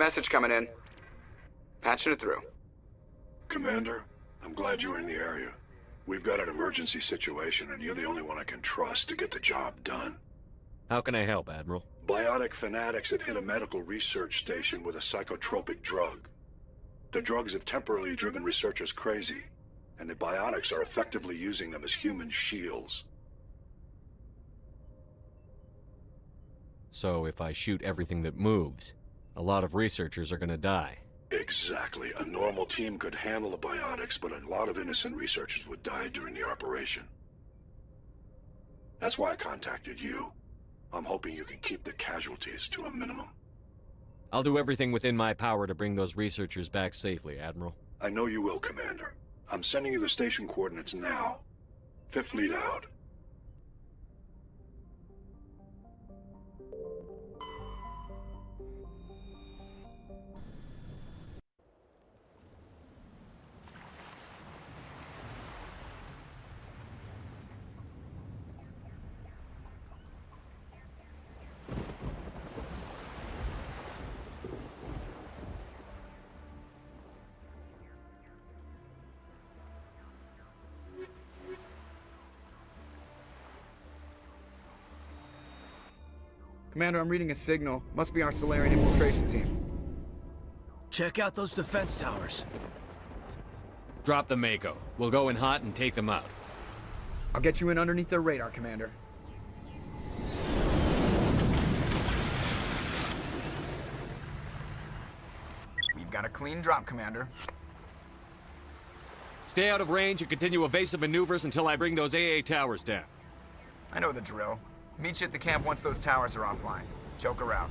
Message coming in. Patching it through. Commander, I'm glad you were in the area. We've got an emergency situation, and you're the only one I can trust to get the job done. How can I help, Admiral? Biotic fanatics have hit a medical research station with a psychotropic drug. The drugs have temporarily driven researchers crazy, and the biotics are effectively using them as human shields. So if I shoot everything that moves, a lot of researchers are gonna die. Exactly. A normal team could handle the biotics, but a lot of innocent researchers would die during the operation. That's why I contacted you. I'm hoping you can keep the casualties to a minimum. I'll do everything within my power to bring those researchers back safely, Admiral. I know you will, Commander. I'm sending you the station coordinates now. Fifth Fleet out. Commander, I'm reading a signal. Must be our Solarian infiltration team. Check out those defense towers. Drop the Mako. We'll go in hot and take them out. I'll get you in underneath their radar, Commander. We've got a clean drop, Commander. Stay out of range and continue evasive maneuvers until I bring those AA towers down. I know the drill. Meet you at the camp once those towers are offline. Joker out.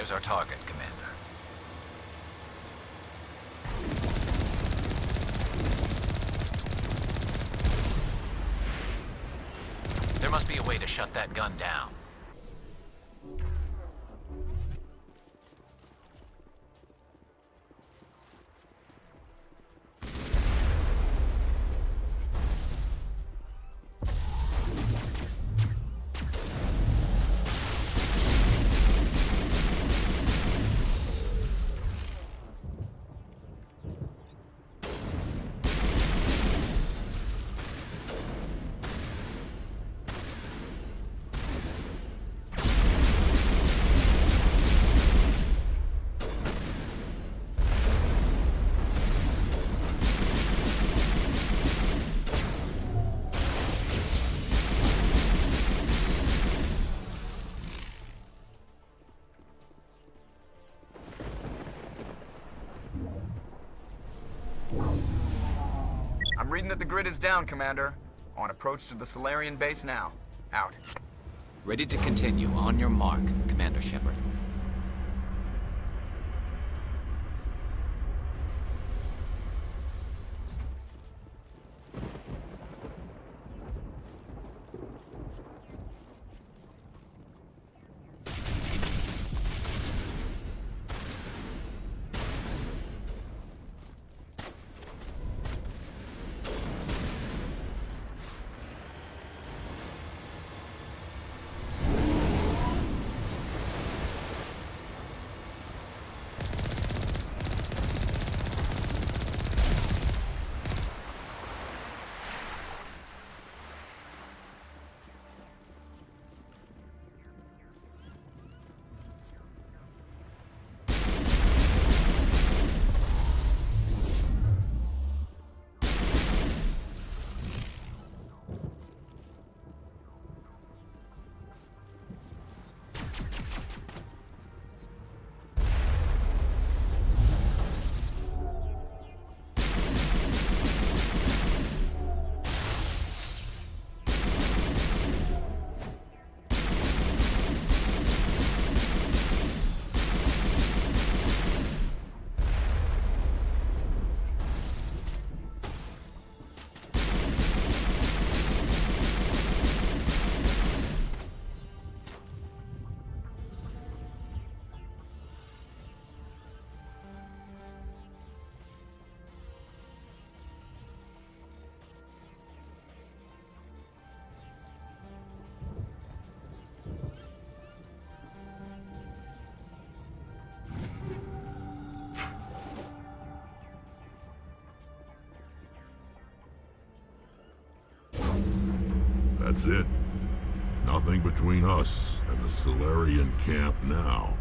There's our target, Commander. There must be a way to shut that gun down. I'm reading that the grid is down, Commander. On approach to the Solarian base now. Out. Ready to continue. On your mark, Commander Shepard. That's it. Nothing between us and the Solarian camp now.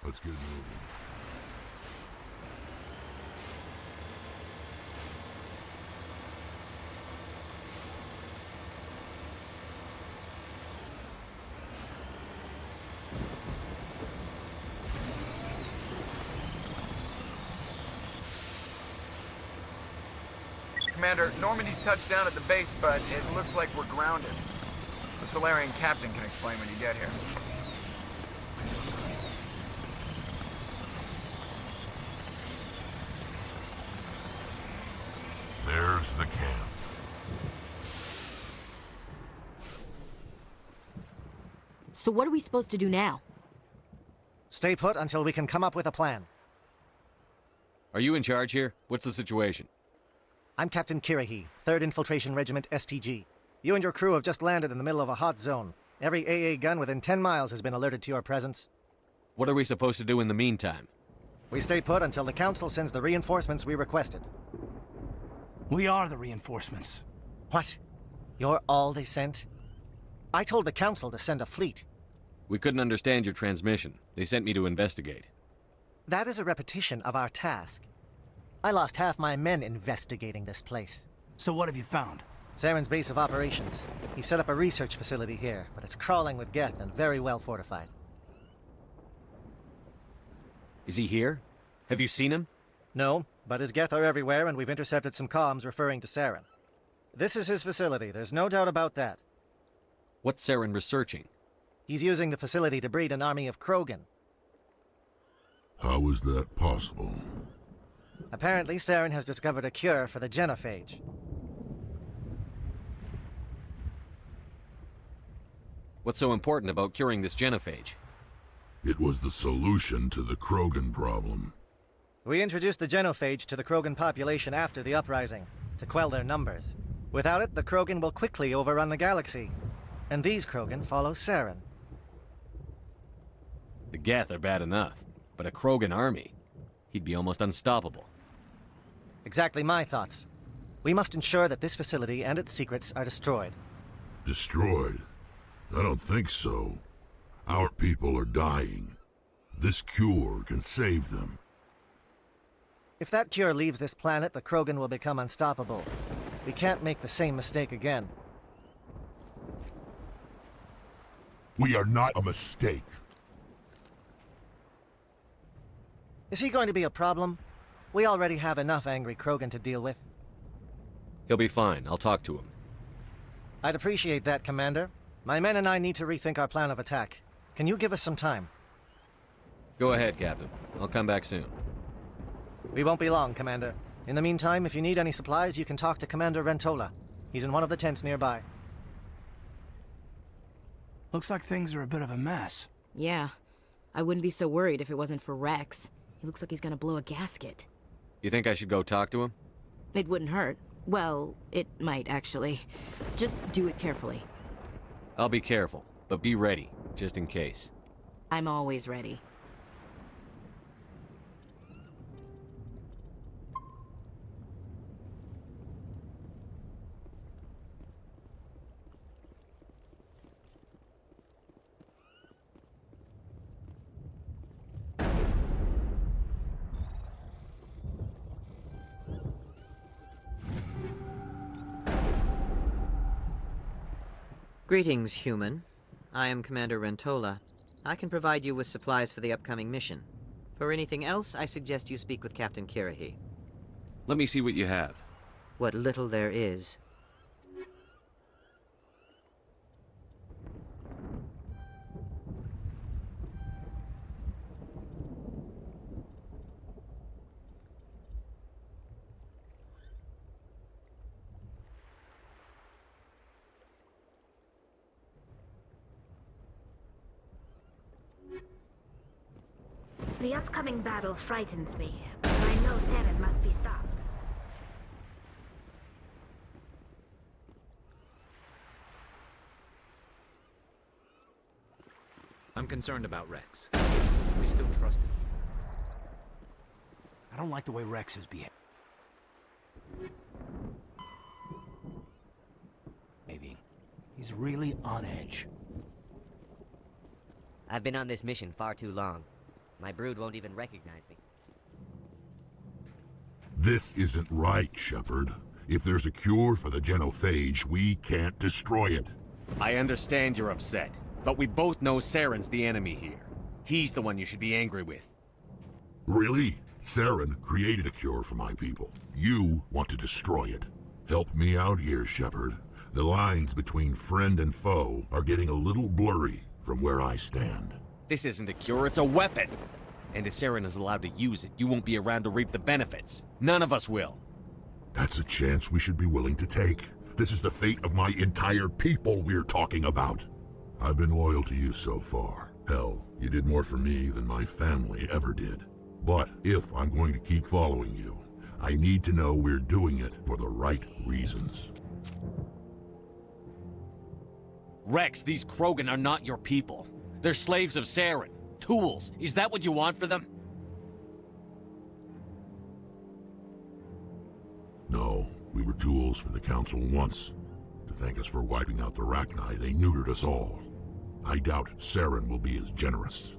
Let's get moving. Commander, Normandy's touched down at the base, but it looks like we're grounded. The Solarian captain can explain when you get here. There's the camp. So what are we supposed to do now? Stay put until we can come up with a plan. Are you in charge here? What's the situation? I'm Captain Kirahi, 3rd Infiltration Regiment STG. You and your crew have just landed in the middle of a hot zone. Every AA gun within 10 miles has been alerted to your presence. What are we supposed to do in the meantime? We stay put until the Council sends the reinforcements we requested. We are the reinforcements. What? You're all they sent? I told the Council to send a fleet. We couldn't understand your transmission. They sent me to investigate. That is a repetition of our task. I lost half my men investigating this place. So what have you found? Saren's base of operations. He set up a research facility here, but it's crawling with Geth and very well fortified. Is he here? Have you seen him? No, but his Geth are everywhere, and we've intercepted some comms referring to Saren. This is his facility, there's no doubt about that. What's Saren researching? He's using the facility to breed an army of Krogan. How is that possible? Apparently, Saren has discovered a cure for the genophage. What's so important about curing this genophage? It was the solution to the Krogan problem. We introduced the genophage to the Krogan population after the uprising, to quell their numbers. Without it, the Krogan will quickly overrun the galaxy. And these Krogan follow Saren. The Geth are bad enough, but a Krogan army? He'd be almost unstoppable. Exactly my thoughts. We must ensure that this facility and its secrets are destroyed. Destroyed? I don't think so. Our people are dying. This cure can save them. If that cure leaves this planet, the Krogan will become unstoppable. We can't make the same mistake again. We are not a mistake. Is he going to be a problem? We already have enough angry Krogan to deal with. He'll be fine. I'll talk to him. I'd appreciate that, Commander. My men and I need to rethink our plan of attack. Can you give us some time? Go ahead, Captain. I'll come back soon. We won't be long, Commander. In the meantime, if you need any supplies, you can talk to Commander Rentola. He's in one of the tents nearby. Looks like things are a bit of a mess. Yeah. I wouldn't be so worried if it wasn't for Rex. He looks like he's gonna blow a gasket. You think I should go talk to him? It wouldn't hurt. Well, it might, actually. Just do it carefully. I'll be careful, but be ready, just in case. I'm always ready. Greetings, human. I am Commander Rentola. I can provide you with supplies for the upcoming mission. For anything else, I suggest you speak with Captain Kirahi. Let me see what you have. What little there is. The upcoming battle frightens me, but I know Saren must be stopped. I'm concerned about Rex. We still trust him. I don't like the way Rex is behaving. He's really on edge. I've been on this mission far too long. My brood won't even recognize me. This isn't right, Shepard. If there's a cure for the genophage, we can't destroy it. I understand you're upset, but we both know Saren's the enemy here. He's the one you should be angry with. Really? Saren created a cure for my people. You want to destroy it. Help me out here, Shepard. The lines between friend and foe are getting a little blurry from where I stand. This isn't a cure, it's a weapon! And if Saren is allowed to use it, you won't be around to reap the benefits. None of us will. That's a chance we should be willing to take. This is the fate of my entire people we're talking about. I've been loyal to you so far. Hell, you did more for me than my family ever did. But if I'm going to keep following you, I need to know we're doing it for the right reasons. Rex, these Krogan are not your people. They're slaves of Saren. Tools. Is that what you want for them? No, we were tools for the Council once. To thank us for wiping out the Rachni, they neutered us all. I doubt Saren will be as generous.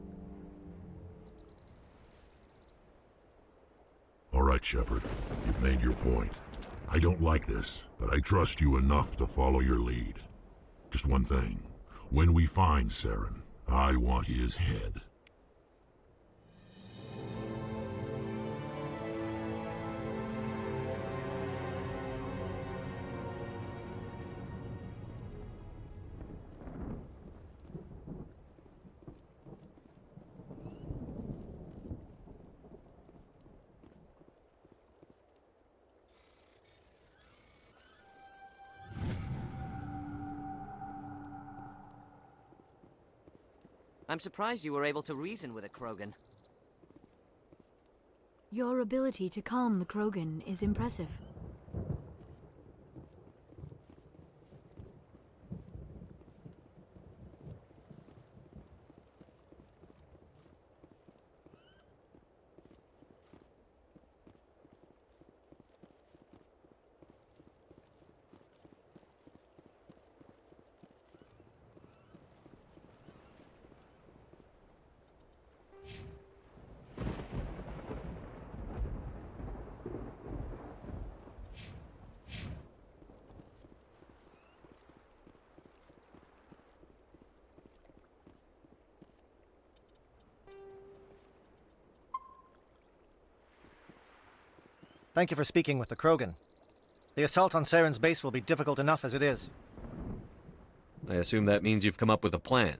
All right, Shepard. You've made your point. I don't like this, but I trust you enough to follow your lead. Just one thing. When we find Saren, I want his head. I'm surprised you were able to reason with a Krogan. Your ability to calm the Krogan is impressive. Thank you for speaking with the Krogan. The assault on Saren's base will be difficult enough as it is. I assume that means you've come up with a plan.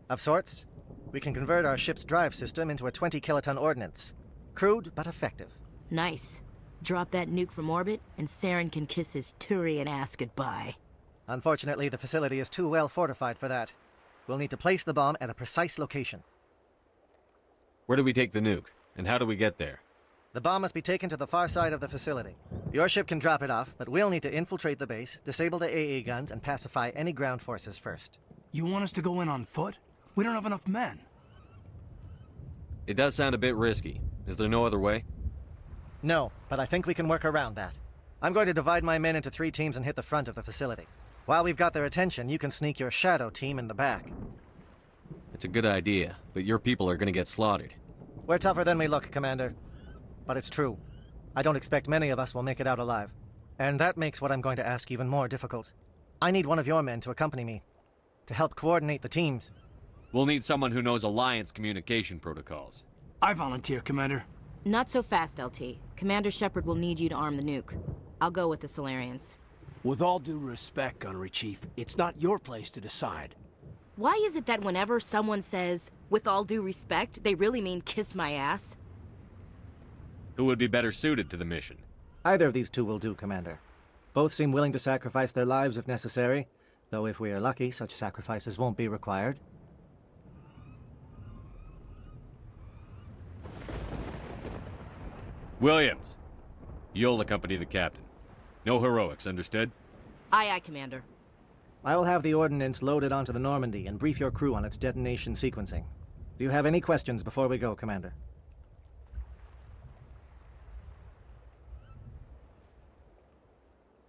Of sorts. We can convert our ship's drive system into a 20-kiloton ordnance. Crude, but effective. Nice. Drop that nuke from orbit, and Saren can kiss his Turian ass goodbye. Unfortunately, the facility is too well fortified for that. We'll need to place the bomb at a precise location. Where do we take the nuke? And how do we get there? The bomb must be taken to the far side of the facility. Your ship can drop it off, but we'll need to infiltrate the base, disable the AA guns, and pacify any ground forces first. You want us to go in on foot? We don't have enough men. It does sound a bit risky. Is there no other way? No, but I think we can work around that. I'm going to divide my men into 3 teams and hit the front of the facility. While we've got their attention, you can sneak your shadow team in the back. It's a good idea, but your people are gonna get slaughtered. We're tougher than we look, Commander. But it's true. I don't expect many of us will make it out alive. And that makes what I'm going to ask even more difficult. I need one of your men to accompany me, to help coordinate the teams. We'll need someone who knows Alliance communication protocols. I volunteer, Commander. Not so fast, LT. Commander Shepard will need you to arm the nuke. I'll go with the Solarians. With all due respect, Gunnery Chief, it's not your place to decide. Why is it that whenever someone says, with all due respect, they really mean kiss my ass? Who would be better suited to the mission? Either of these 2 will do, Commander. Both seem willing to sacrifice their lives if necessary, though if we are lucky, such sacrifices won't be required. Williams! You'll accompany the captain. No heroics, understood? Aye, aye, Commander. I will have the ordnance loaded onto the Normandy and brief your crew on its detonation sequencing. Do you have any questions before we go, Commander?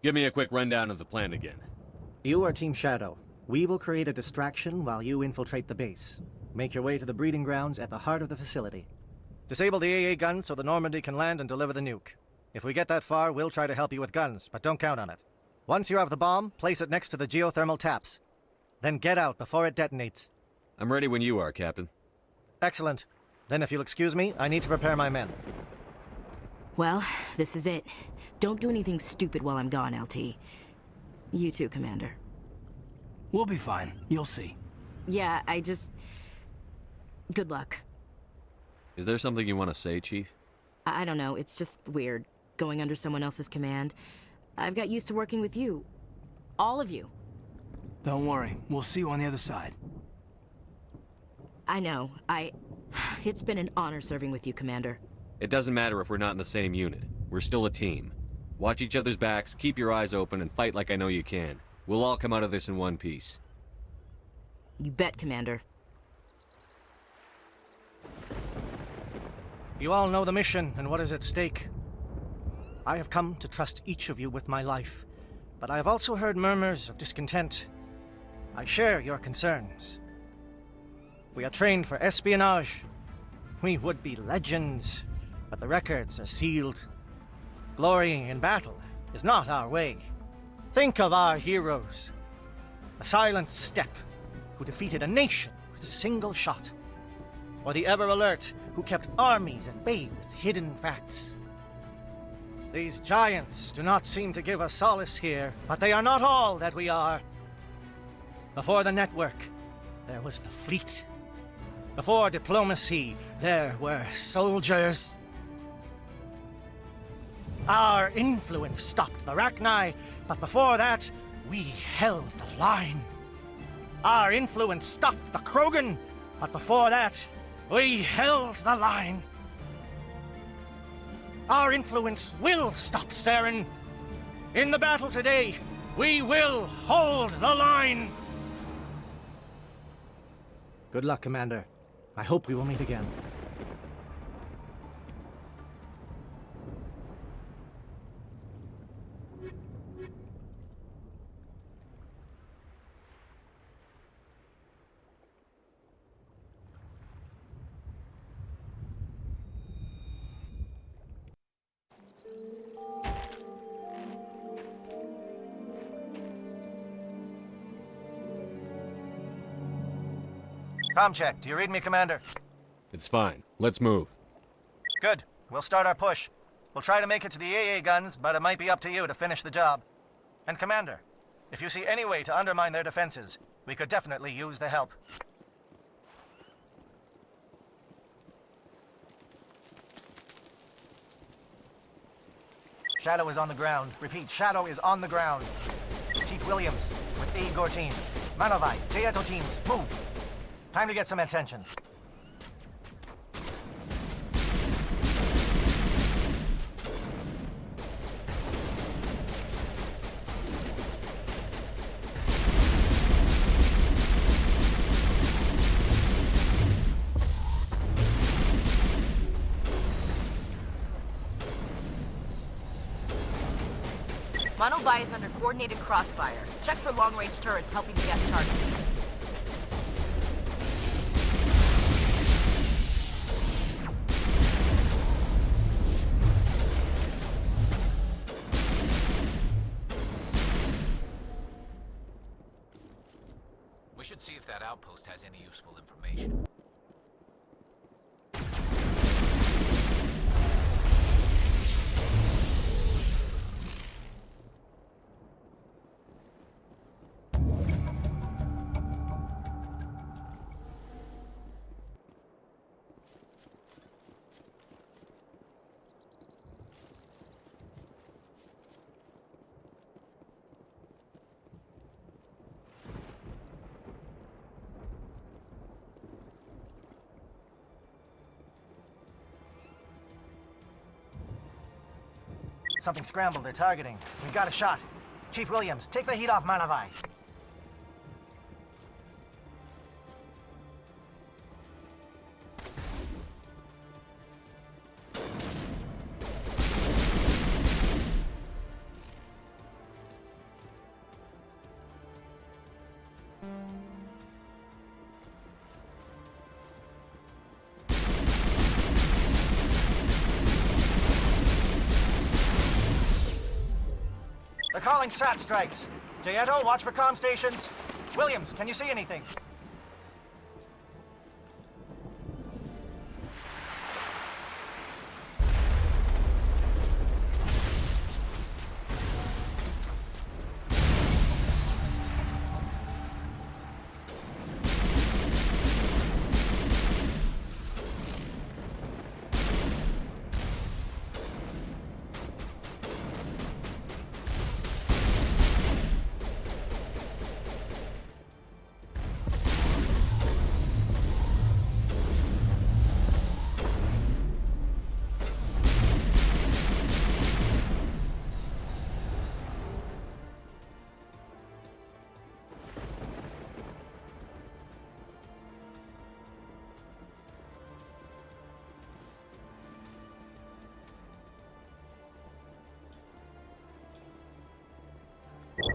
Give me a quick rundown of the plan again. You are Team Shadow. We will create a distraction while you infiltrate the base. Make your way to the breeding grounds at the heart of the facility. Disable the AA guns so the Normandy can land and deliver the nuke. If we get that far, we'll try to help you with guns, but don't count on it. Once you have the bomb, place it next to the geothermal taps. Then get out before it detonates. I'm ready when you are, Captain. Excellent. Then if you'll excuse me, I need to prepare my men. Well, this is it. Don't do anything stupid while I'm gone, LT. You too, Commander. We'll be fine. You'll see. Yeah, good luck. Is there something you want to say, Chief? I don't know, it's just weird, going under someone else's command. I've got used to working with you. All of you. Don't worry, we'll see you on the other side. I know, It's been an honor serving with you, Commander. It doesn't matter if we're not in the same unit. We're still a team. Watch each other's backs, keep your eyes open, and fight like I know you can. We'll all come out of this in one piece. You bet, Commander. You all know the mission and what is at stake. I have come to trust each of you with my life, but I have also heard murmurs of discontent. I share your concerns. We are trained for espionage. We would be legends, but the records are sealed. Glorying in battle is not our way. Think of our heroes. The Silent Steppe, who defeated a nation with a single shot. Or the Ever Alert, who kept armies at bay with hidden facts. These giants do not seem to give us solace here, but they are not all that we are. Before the network, there was the fleet. Before diplomacy, there were soldiers. Our influence stopped the Rachni, but before that, we held the line. Our influence stopped the Krogan, but before that, we held the line. Our influence will stop Saren. In the battle today, we will hold the line. Good luck, Commander. I hope we will meet again. Com check. Do you read me, Commander? It's fine. Let's move. Good. We'll start our push. We'll try to make it to the AA guns, but it might be up to you to finish the job. And Commander, if you see any way to undermine their defenses, we could definitely use the help. Shadow is on the ground. Repeat, Shadow is on the ground. Chief Williams, with the Igor team. Manovai, Jaeto teams, move! Time to get some attention. Manovai is under coordinated crossfire. Check for long-range turrets helping to get the target. We should see if that outpost has any useful information. Something scrambled. They're targeting. We've got a shot. Chief Williams, take the heat off Manovai. They're calling SAT strikes. Jaeto, watch for comm stations. Williams, can you see anything?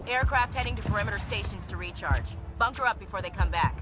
Aircraft heading to perimeter stations to recharge. Bunker up before they come back.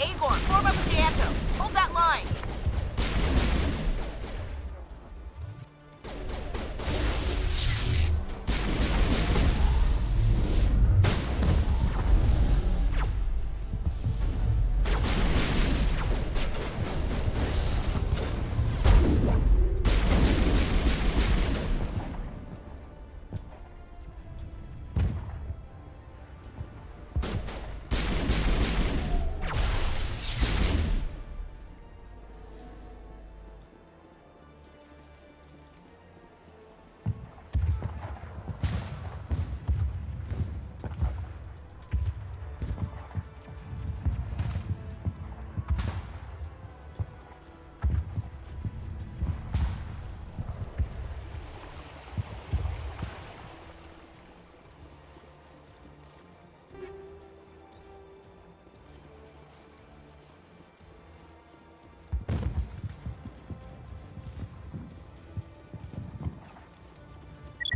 Agor, form up with Dianto. Hold that line.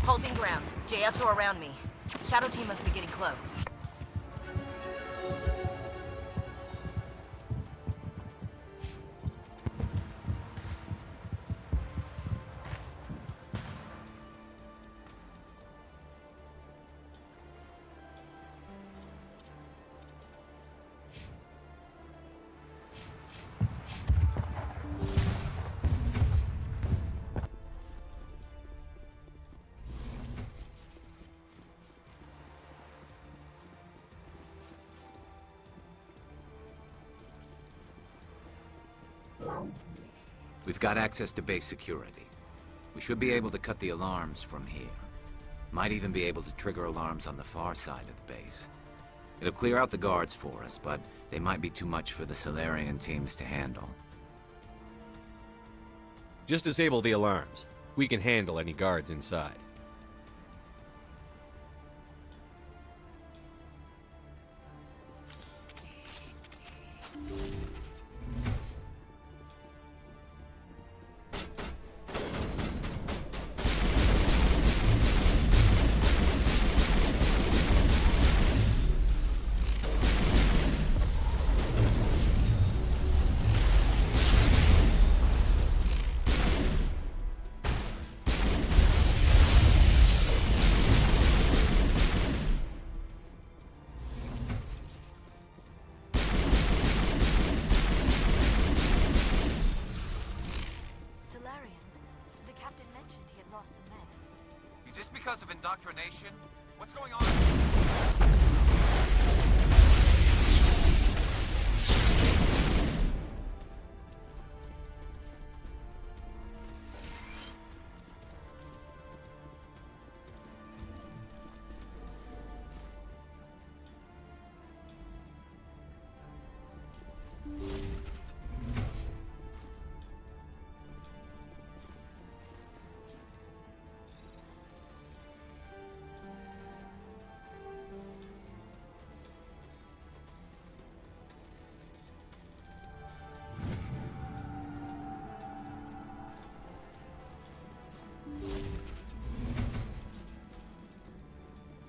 Holding ground. JL2 around me. Shadow team must be getting close. We've got access to base security. We should be able to cut the alarms from here. Might even be able to trigger alarms on the far side of the base. It'll clear out the guards for us, but they might be too much for the Solarian teams to handle. Just disable the alarms. We can handle any guards inside. Is this because of indoctrination? What's going on?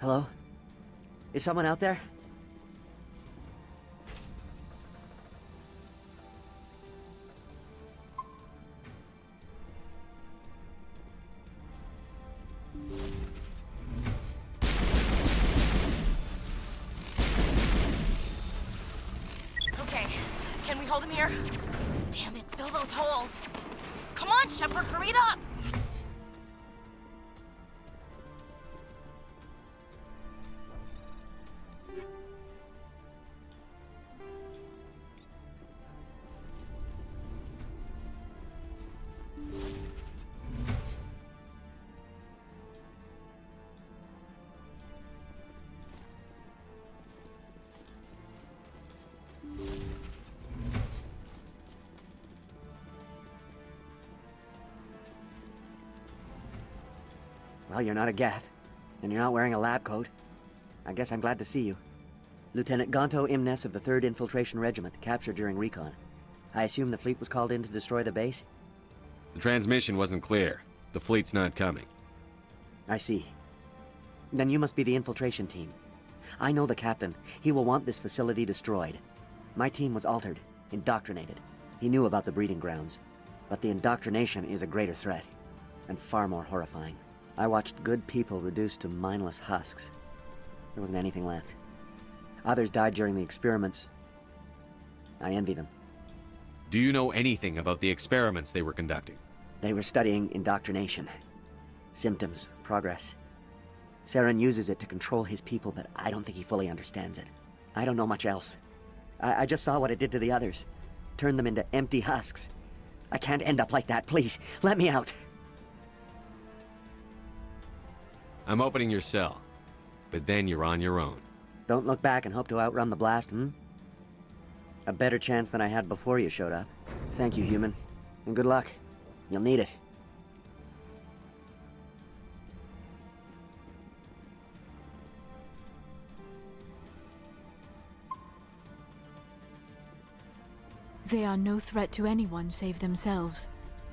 Hello? Is someone out there? Okay, can we hold him here? Damn it, fill those holes. Come on, Shepard, hurry it up! Well, you're not a Geth, and you're not wearing a lab coat. I guess I'm glad to see you. Lieutenant Gonto Imnes of the 3rd Infiltration Regiment, captured during recon. I assume the fleet was called in to destroy the base? The transmission wasn't clear. The fleet's not coming. I see. Then you must be the infiltration team. I know the captain. He will want this facility destroyed. My team was altered, indoctrinated. He knew about the breeding grounds, but the indoctrination is a greater threat, and far more horrifying. I watched good people reduced to mindless husks. There wasn't anything left. Others died during the experiments. I envy them. Do you know anything about the experiments they were conducting? They were studying indoctrination. Symptoms, progress. Saren uses it to control his people, but I don't think he fully understands it. I don't know much else. I just saw what it did to the others. Turned them into empty husks. I can't end up like that, please. Let me out. I'm opening your cell, but then you're on your own. Don't look back and hope to outrun the blast, A better chance than I had before you showed up. Thank you, human. And good luck. You'll need it. They are no threat to anyone save themselves.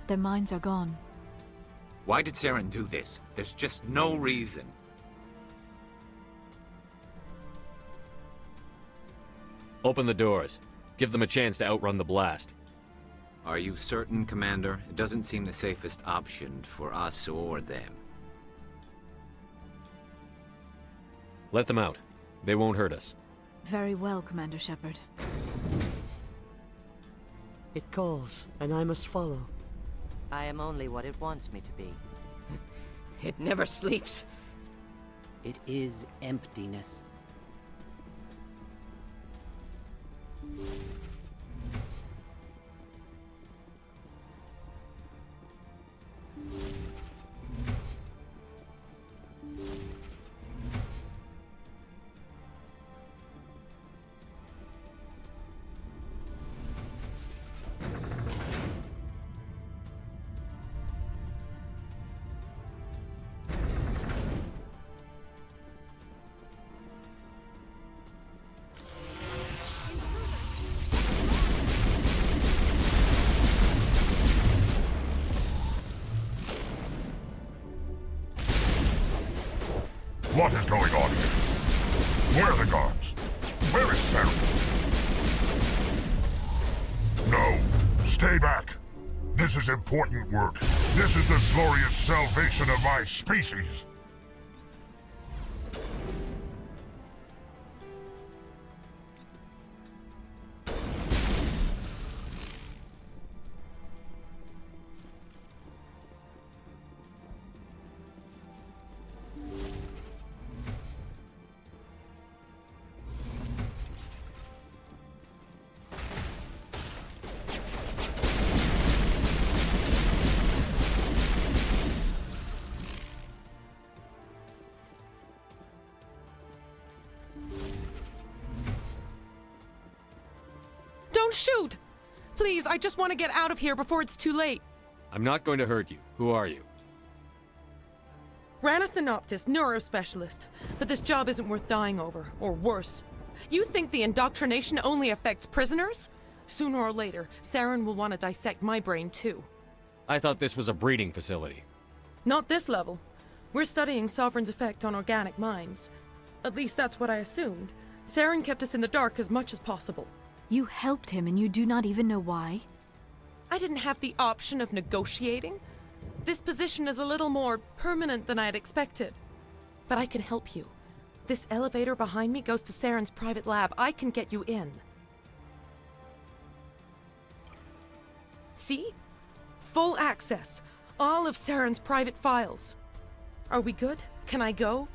Their minds are gone. Why did Saren do this? There's just no reason. Open the doors. Give them a chance to outrun the blast. Are you certain, Commander? It doesn't seem the safest option for us or them. Let them out. They won't hurt us. Very well, Commander Shepard. It calls, and I must follow. I am only what it wants me to be. It never sleeps. It is emptiness. What is going on here? Where are the guards? Where is Saren? No, stay back. This is important work. This is the glorious salvation of my species. Don't shoot! Please, I just want to get out of here before it's too late. I'm not going to hurt you. Who are you? Ranathanoptis, neurospecialist. But this job isn't worth dying over, or worse. You think the indoctrination only affects prisoners? Sooner or later, Saren will want to dissect my brain too. I thought this was a breeding facility. Not this level. We're studying Sovereign's effect on organic minds. At least that's what I assumed. Saren kept us in the dark as much as possible. You helped him and you do not even know why? I didn't have the option of negotiating. This position is a little more permanent than I had expected. But I can help you. This elevator behind me goes to Saren's private lab. I can get you in. See? Full access. All of Saren's private files. Are we good? Can I go?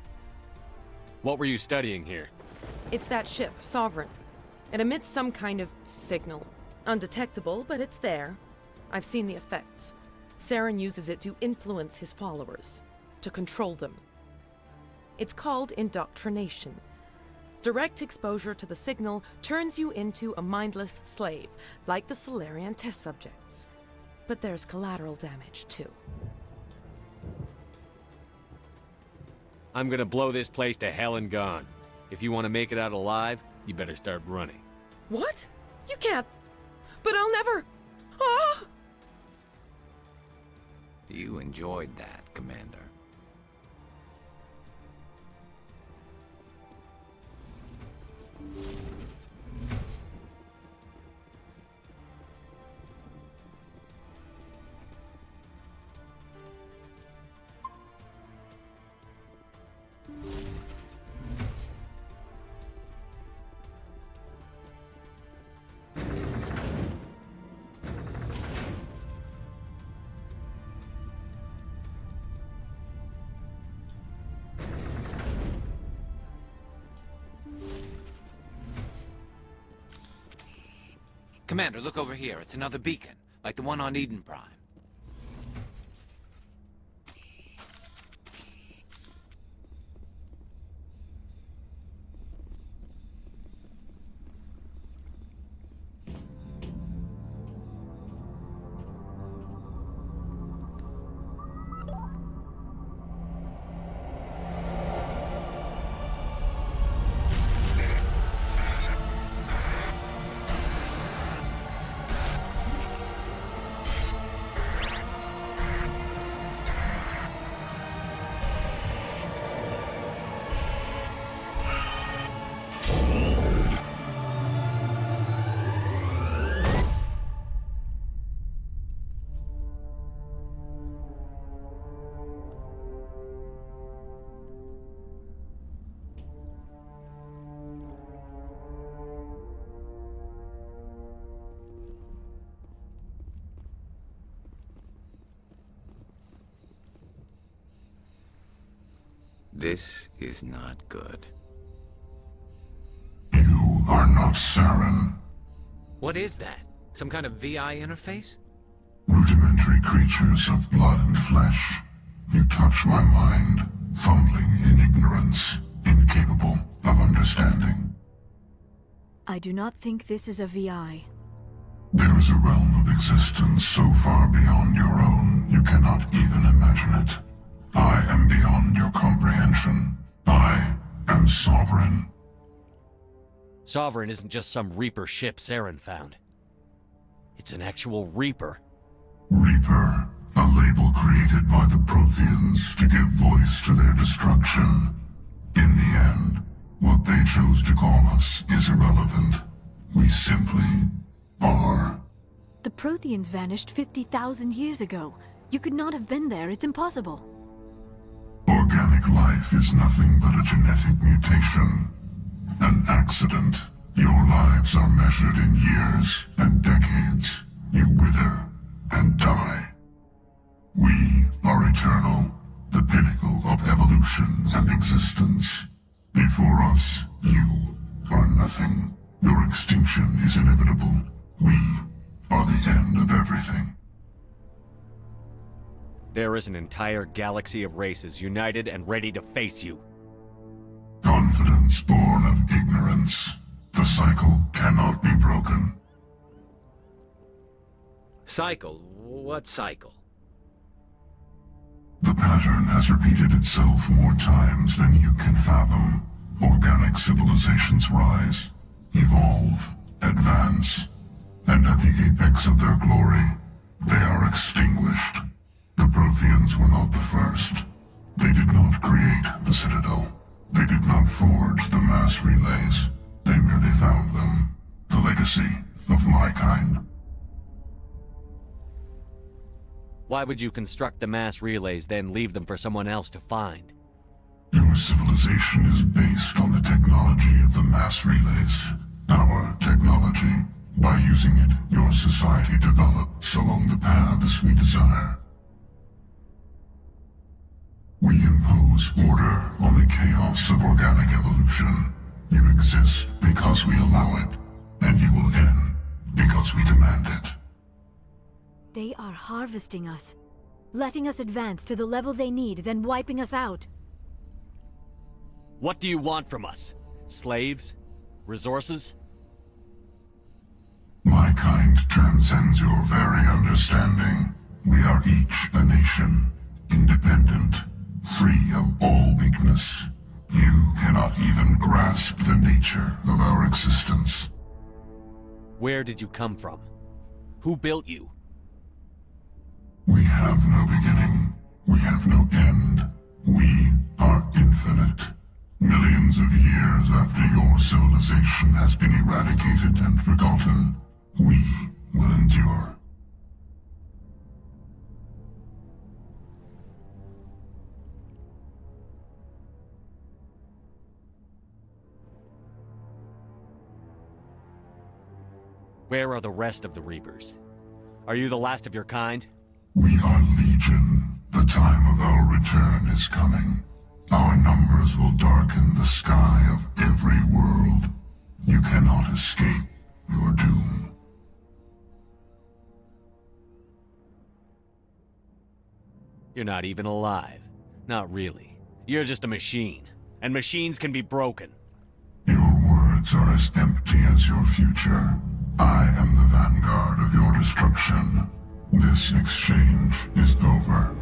What were you studying here? It's that ship, Sovereign. It emits some kind of signal. Undetectable, but it's there. I've seen the effects. Saren uses it to influence his followers, to control them. It's called indoctrination. Direct exposure to the signal turns you into a mindless slave, like the Solarian test subjects. But there's collateral damage, too. I'm gonna blow this place to hell and gone. If you want to make it out alive, you better start running. What? You can't. But I'll never. Ah! You enjoyed that, Commander. Commander, look over here. It's another beacon, like the one on Eden Prime. This is not good. You are not Saren. What is that? Some kind of VI interface? Rudimentary creatures of blood and flesh. You touch my mind, fumbling in ignorance, incapable of understanding. I do not think this is a VI. There is a realm of existence so far beyond your own, you cannot even imagine it. I am beyond your comprehension. I am Sovereign. Sovereign isn't just some Reaper ship Saren found. It's an actual Reaper. Reaper, a label created by the Protheans to give voice to their destruction. In the end, what they chose to call us is irrelevant. We simply are. The Protheans vanished 50,000 years ago. You could not have been there. It's impossible. Organic life is nothing but a genetic mutation. An accident. Your lives are measured in years and decades. You wither and die. We are eternal, the pinnacle of evolution and existence. Before us, you are nothing. Your extinction is inevitable. We are the end of everything. There is an entire galaxy of races united and ready to face you. Confidence born of ignorance. The cycle cannot be broken. Cycle? What cycle? The pattern has repeated itself more times than you can fathom. Organic civilizations rise, evolve, advance, and at the apex of their glory, they are extinguished. The Protheans were not the first. They did not create the Citadel. They did not forge the mass relays. They merely found them. The legacy of my kind. Why would you construct the mass relays, then leave them for someone else to find? Your civilization is based on the technology of the mass relays. Our technology. By using it, your society develops along the paths we desire. We impose order on the chaos of organic evolution. You exist because we allow it, and you will end because we demand it. They are harvesting us, letting us advance to the level they need, then wiping us out. What do you want from us? Slaves? Resources? My kind transcends your very understanding. We are each a nation, independent, free of all weakness. You cannot even grasp the nature of our existence. Where did you come from? Who built you? We have no beginning. We have no end. We are infinite. Millions of years after your civilization has been eradicated and forgotten, we will endure. Where are the rest of the Reapers? Are you the last of your kind? We are Legion. The time of our return is coming. Our numbers will darken the sky of every world. You cannot escape your doom. You're not even alive. Not really. You're just a machine. And machines can be broken. Words are as empty as your future. I am the vanguard of your destruction. This exchange is over.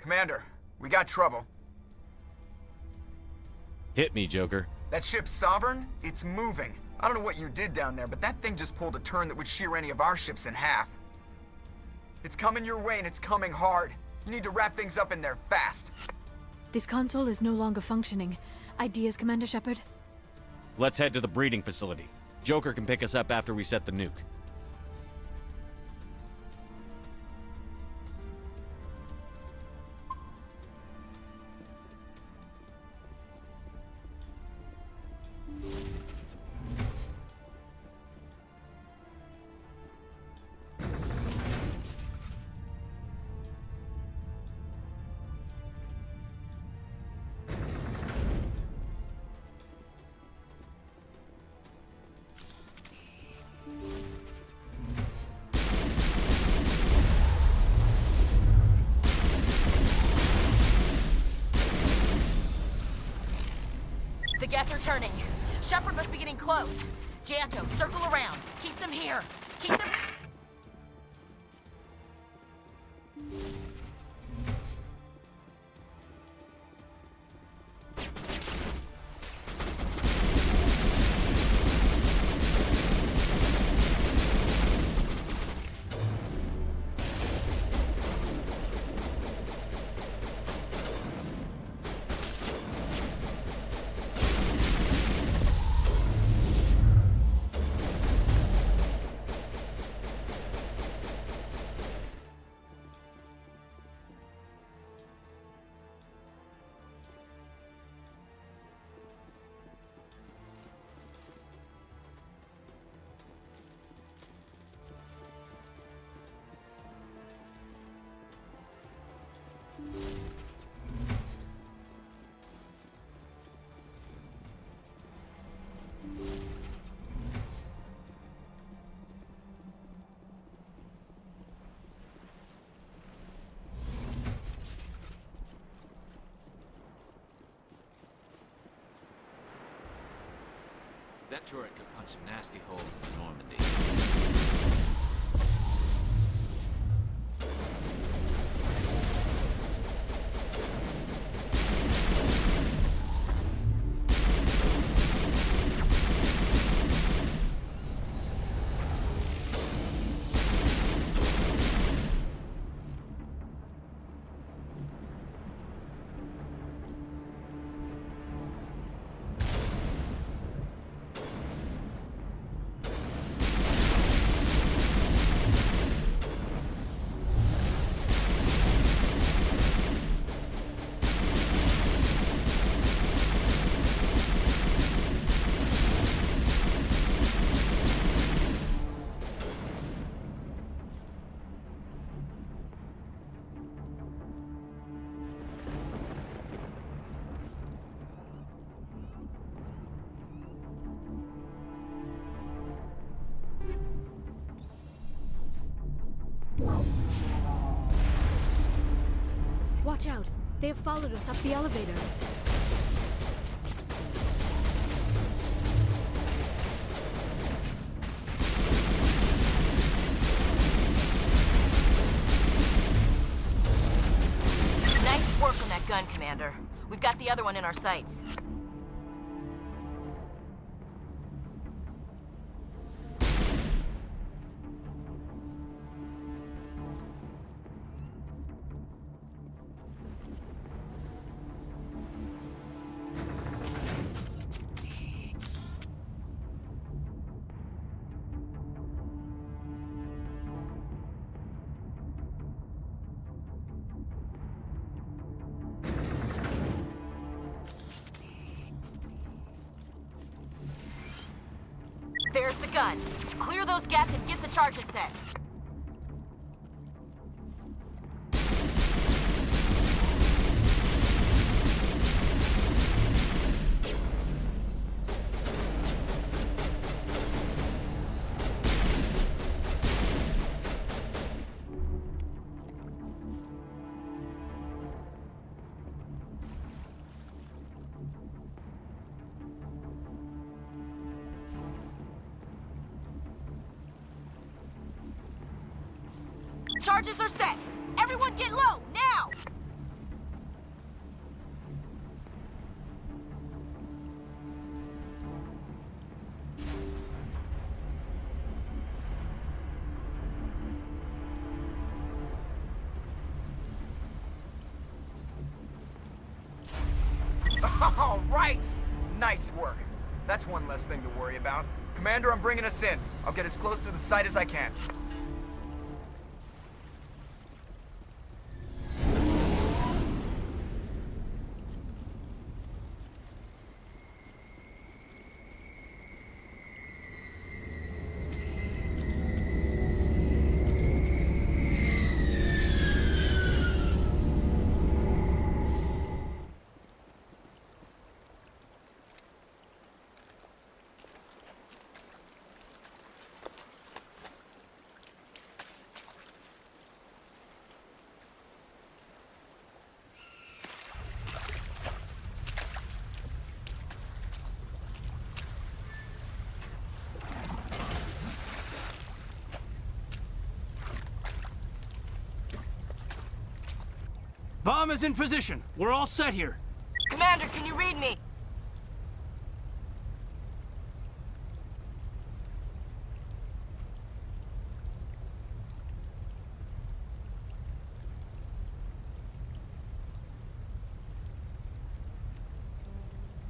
Commander, we got trouble. Hit me, Joker. That ship's Sovereign? It's moving. I don't know what you did down there, but that thing just pulled a turn that would shear any of our ships in half. It's coming your way and it's coming hard. You need to wrap things up in there fast. This console is no longer functioning. Ideas, Commander Shepard? Let's head to the breeding facility. Joker can pick us up after we set the nuke. The Geth are turning. Shepard must be getting close. Janto, circle around. Keep them here. Keep them... That turret could punch some nasty holes in the Normandy. Watch out! They have followed us up the elevator. Nice work on that gun, Commander. We've got the other one in our sights. There's the gun. Clear those gaps and get the charges set. Charges are set! Everyone get low, now! All right! Nice work. That's one less thing to worry about. Commander, I'm bringing us in. I'll get as close to the site as I can. Bomb is in position. We're all set here. Commander, can you read me?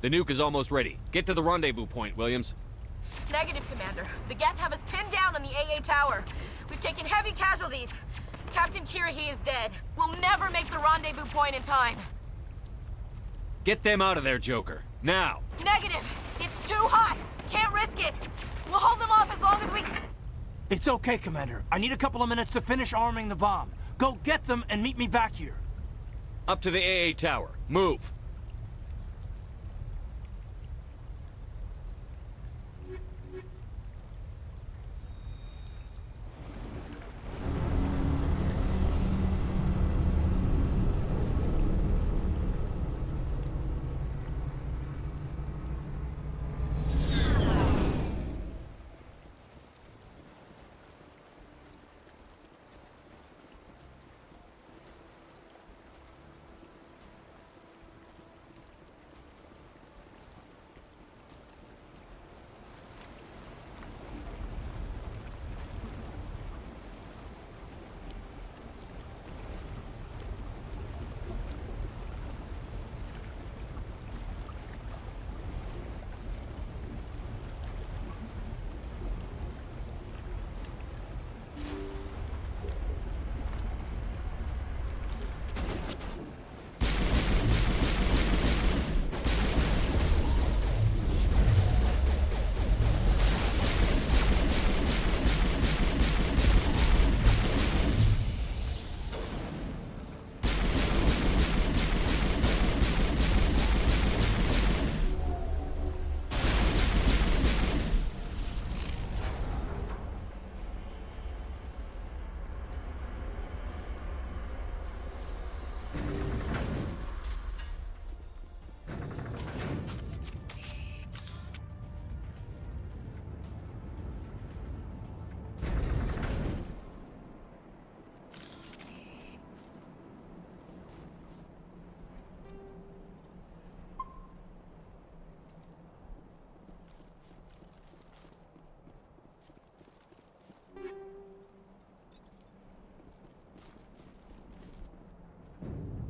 The nuke is almost ready. Get to the rendezvous point, Williams. Negative, Commander. The Geth have us pinned down on the AA tower. We've taken heavy casualties. Captain Kirahi is dead. We'll never make the rendezvous point in time. Get them out of there, Joker. Now! Negative! It's too hot! Can't risk it! We'll hold them off as long as we... It's okay, Commander. I need a couple of minutes to finish arming the bomb. Go get them and meet me back here. Up to the AA tower. Move!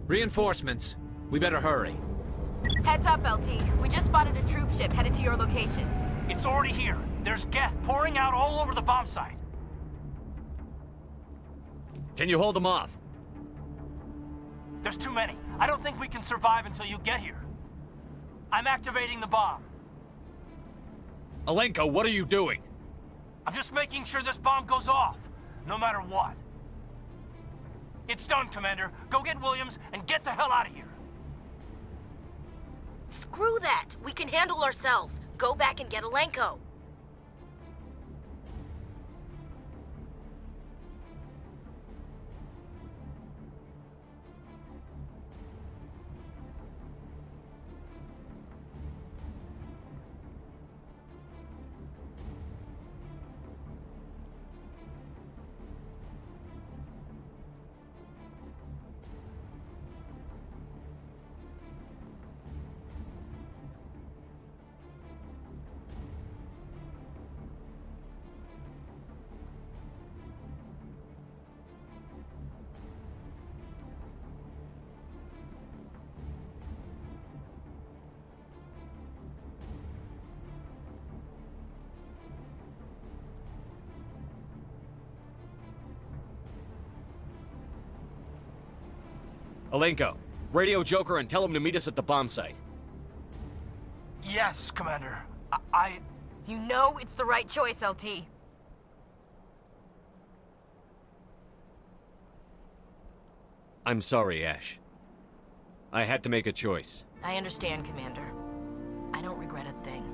Reinforcements. We better hurry. Heads up, LT. We just spotted a troop ship headed to your location. It's already here. There's Geth pouring out all over the bomb site. Can you hold them off? There's too many. I don't think we can survive until you get here. I'm activating the bomb. Alenko, what are you doing? I'm just making sure this bomb goes off, no matter what. It's done, Commander. Go get Williams and get the hell out of here. Screw that! We can handle ourselves. Go back and get Alenko. Alenko, radio Joker and tell him to meet us at the bomb site. Yes, Commander. You know it's the right choice, LT. I'm sorry, Ash. I had to make a choice. I understand, Commander. I don't regret a thing.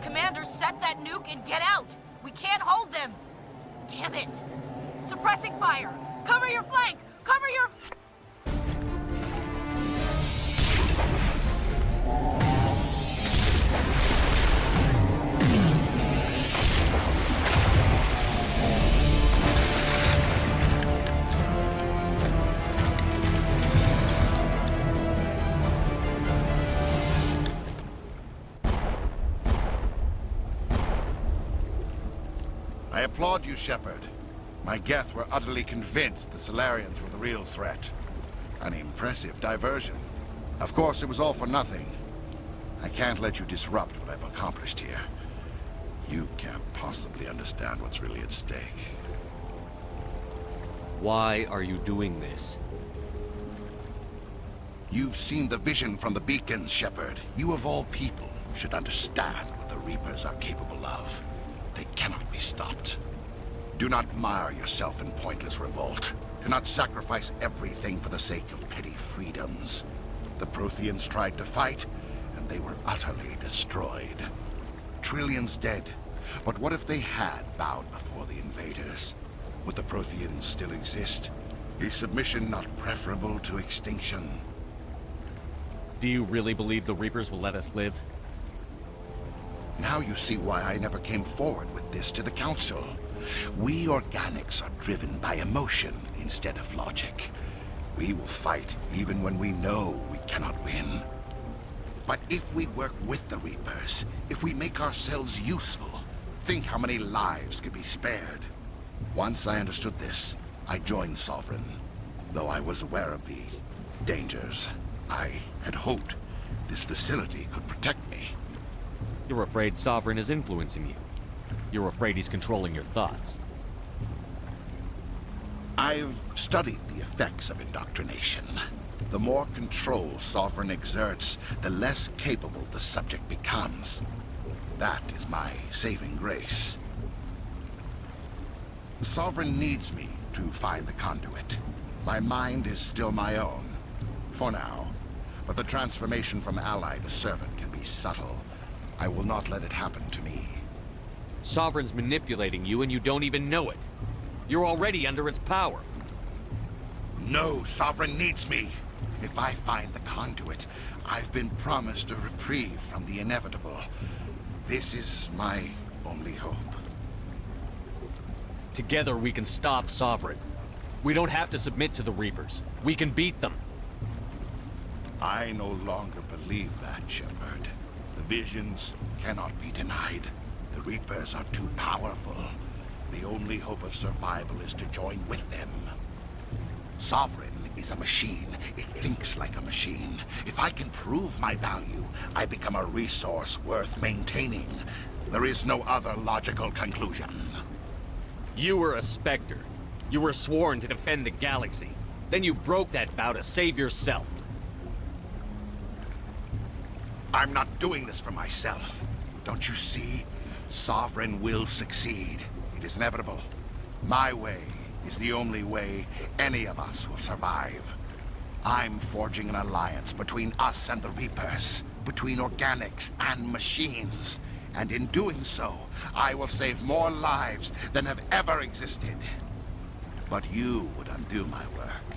Commander, set that nuke and get out! We can't hold them! Damn it! Suppressing fire! Cover your flank! Cover your... I applaud you, Shepard. My Geth were utterly convinced the Solarians were the real threat. An impressive diversion. Of course, it was all for nothing. I can't let you disrupt what I've accomplished here. You can't possibly understand what's really at stake. Why are you doing this? You've seen the vision from the beacons, Shepard. You of all people should understand what the Reapers are capable of. They cannot be stopped. Do not mire yourself in pointless revolt. Do not sacrifice everything for the sake of petty freedoms. The Protheans tried to fight, and they were utterly destroyed. Trillions dead. But what if they had bowed before the invaders? Would the Protheans still exist? Is submission not preferable to extinction? Do you really believe the Reapers will let us live? Now you see why I never came forward with this to the Council. We organics are driven by emotion instead of logic. We will fight even when we know we cannot win. But if we work with the Reapers, if we make ourselves useful, think how many lives could be spared. Once I understood this, I joined Sovereign. Though I was aware of the dangers, I had hoped this facility could protect me. You're afraid Sovereign is influencing you. You're afraid he's controlling your thoughts. I've studied the effects of indoctrination. The more control Sovereign exerts, the less capable the subject becomes. That is my saving grace. Sovereign needs me to find the conduit. My mind is still my own, for now. But the transformation from ally to servant can be subtle. I will not let it happen to me. Sovereign's manipulating you and you don't even know it. You're already under its power. No, Sovereign needs me. If I find the conduit, I've been promised a reprieve from the inevitable. This is my only hope. Together we can stop Sovereign. We don't have to submit to the Reapers. We can beat them. I no longer believe that, Shepard. The visions cannot be denied. The Reapers are too powerful. The only hope of survival is to join with them. Sovereign is a machine. It thinks like a machine. If I can prove my value, I become a resource worth maintaining. There is no other logical conclusion. You were a Spectre. You were sworn to defend the galaxy. Then you broke that vow to save yourself. I'm not doing this for myself. Don't you see? Sovereign will succeed. It is inevitable. My way is the only way any of us will survive. I'm forging an alliance between us and the Reapers, between organics and machines. And in doing so, I will save more lives than have ever existed. But you would undo my work.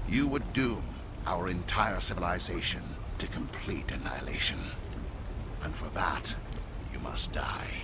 You would doom our entire civilization to complete annihilation. And for that, you must die.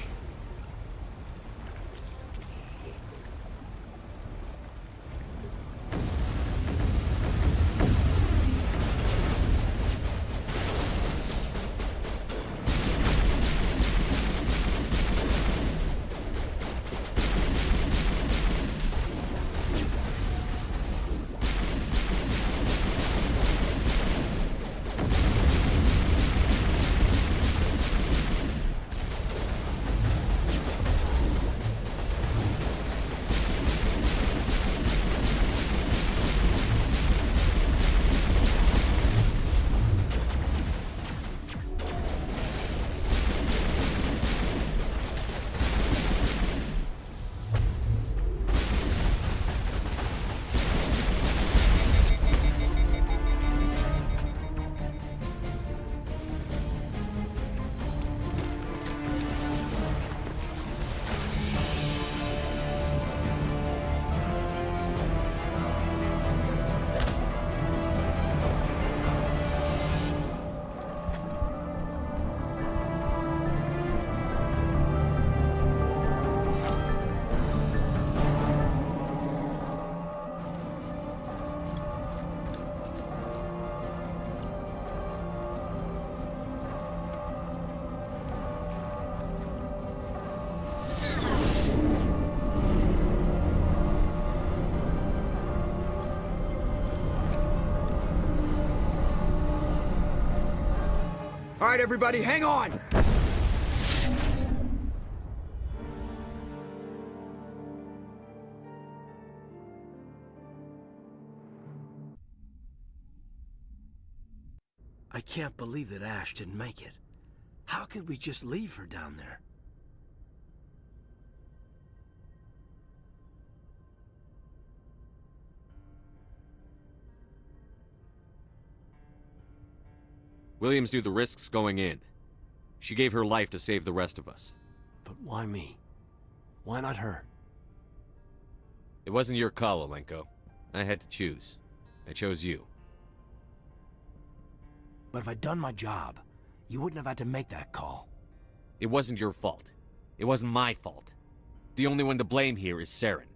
All right, everybody, hang on! I can't believe that Ash didn't make it. How could we just leave her down there? Williams knew the risks going in. She gave her life to save the rest of us. But why me? Why not her? It wasn't your call, Alenko. I had to choose. I chose you. But if I'd done my job, you wouldn't have had to make that call. It wasn't your fault. It wasn't my fault. The only one to blame here is Saren.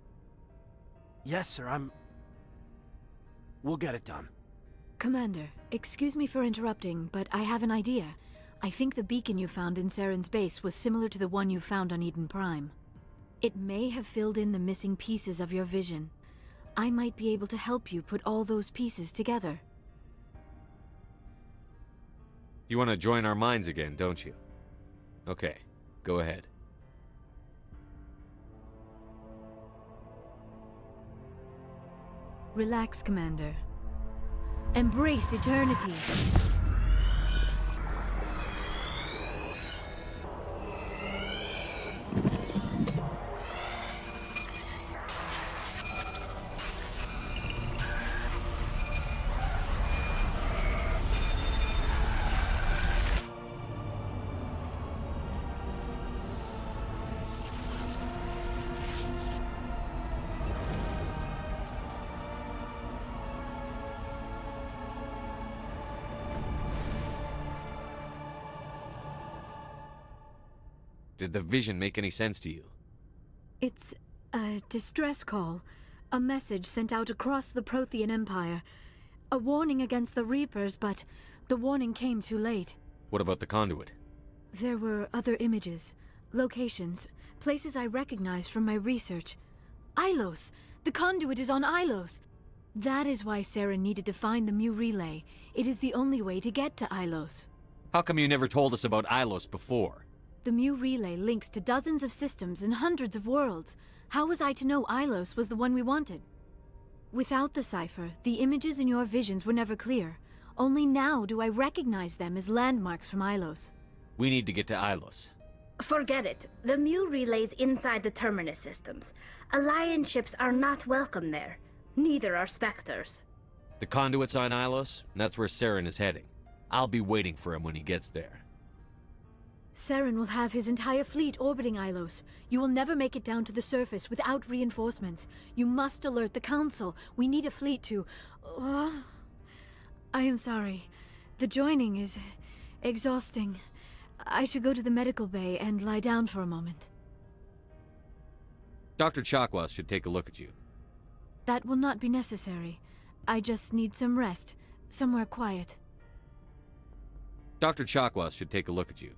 Yes, sir, We'll get it done. Commander, excuse me for interrupting, but I have an idea. I think the beacon you found in Saren's base was similar to the one you found on Eden Prime. It may have filled in the missing pieces of your vision. I might be able to help you put all those pieces together. You want to join our minds again, don't you? Okay, go ahead. Relax, Commander. Embrace eternity. Did the vision make any sense to you? It's a distress call. A message sent out across the Prothean Empire. A warning against the Reapers, but the warning came too late. What about the conduit? There were other images, locations, places I recognized from my research. Ilos! The conduit is on Ilos! That is why Saren needed to find the Mu relay. It is the only way to get to Ilos. How come you never told us about Ilos before? The Mu relay links to dozens of systems and hundreds of worlds. How was I to know Ilos was the one we wanted? Without the cipher, the images in your visions were never clear. Only now do I recognize them as landmarks from Ilos. We need to get to Ilos. Forget it. The Mu relay's inside the Terminus systems. Alliance ships are not welcome there. Neither are Spectres. The conduit's on Ilos, and that's where Saren is heading. I'll be waiting for him when he gets there. Saren will have his entire fleet orbiting Ilos. You will never make it down to the surface without reinforcements. You must alert the Council. We need a fleet to... I am sorry. The joining is exhausting. I should go to the medical bay and lie down for a moment. Dr. Chakwas should take a look at you. That will not be necessary. I just need some rest. Somewhere quiet. Dr. Chakwas should take a look at you.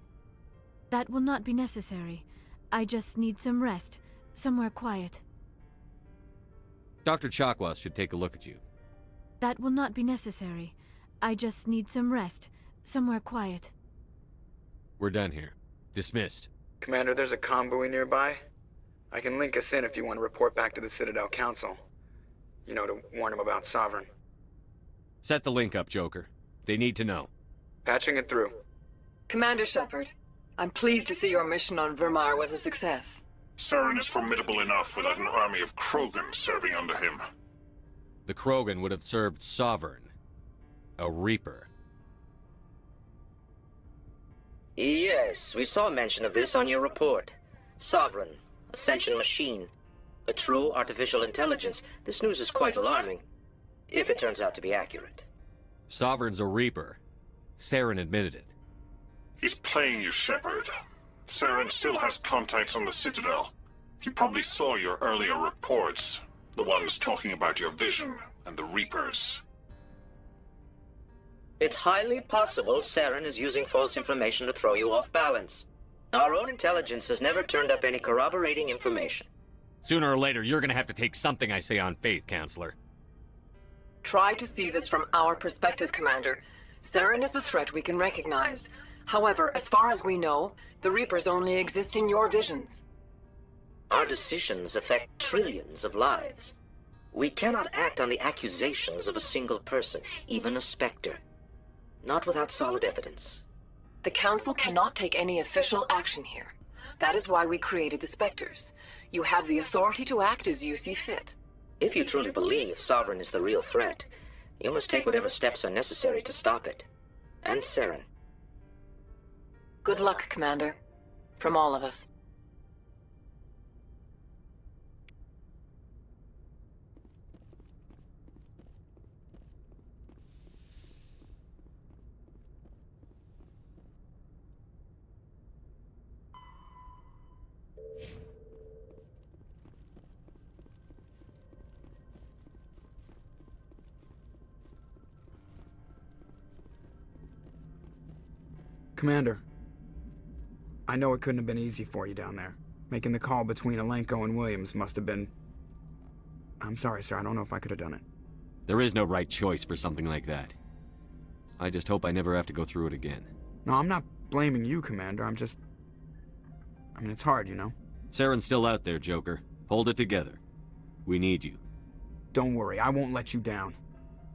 That will not be necessary. I just need some rest. Somewhere quiet. Dr. Chakwas should take a look at you. That will not be necessary. I just need some rest. Somewhere quiet. We're done here. Dismissed. Commander, there's a convoy nearby. I can link us in if you want to report back to the Citadel Council. You know, to warn them about Sovereign. Set the link up, Joker. They need to know. Patching it through. Commander Shepard, I'm pleased to see your mission on Vermar was a success. Saren is formidable enough without an army of Krogan serving under him. The Krogan would have served Sovereign. A Reaper. Yes, we saw mention of this on your report. Sovereign, Ascension machine, a true artificial intelligence. This news is quite alarming, if it turns out to be accurate. Sovereign's a Reaper. Saren admitted it. He's playing you, Shepard. Saren still has contacts on the Citadel. He probably saw your earlier reports. The ones talking about your vision and the Reapers. It's highly possible Saren is using false information to throw you off balance. Our own intelligence has never turned up any corroborating information. Sooner or later, you're gonna have to take something I say on faith, Counselor. Try to see this from our perspective, Commander. Saren is a threat we can recognize. However, as far as we know, the Reapers only exist in your visions. Our decisions affect trillions of lives. We cannot act on the accusations of a single person, even a Spectre. Not without solid evidence. The Council cannot take any official action here. That is why we created the Spectres. You have the authority to act as you see fit. If you truly believe Sovereign is the real threat, you must take whatever steps are necessary to stop it. And Saren. Good luck, Commander. From all of us. Commander, I know it couldn't have been easy for you down there. Making the call between Alenko and Williams must have been... I'm sorry, sir. I don't know if I could have done it. There is no right choice for something like that. I just hope I never have to go through it again. No, I'm not blaming you, Commander. I'm just... I mean, it's hard, you know? Saren's still out there, Joker. Hold it together. We need you. Don't worry, I won't let you down.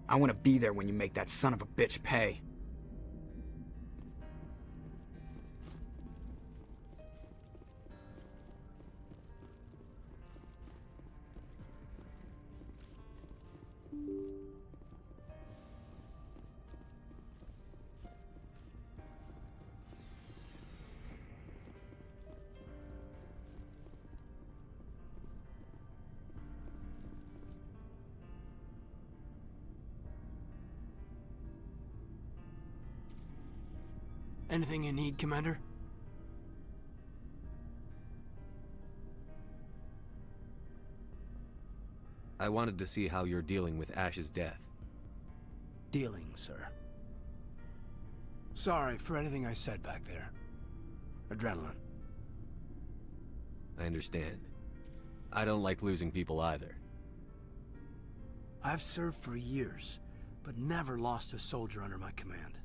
I want to be there when you make that son of a bitch pay. Anything you need, Commander? I wanted to see how you're dealing with Ash's death. Dealing, sir. Sorry for anything I said back there. Adrenaline. I understand. I don't like losing people either. I've served for years, but never lost a soldier under my command.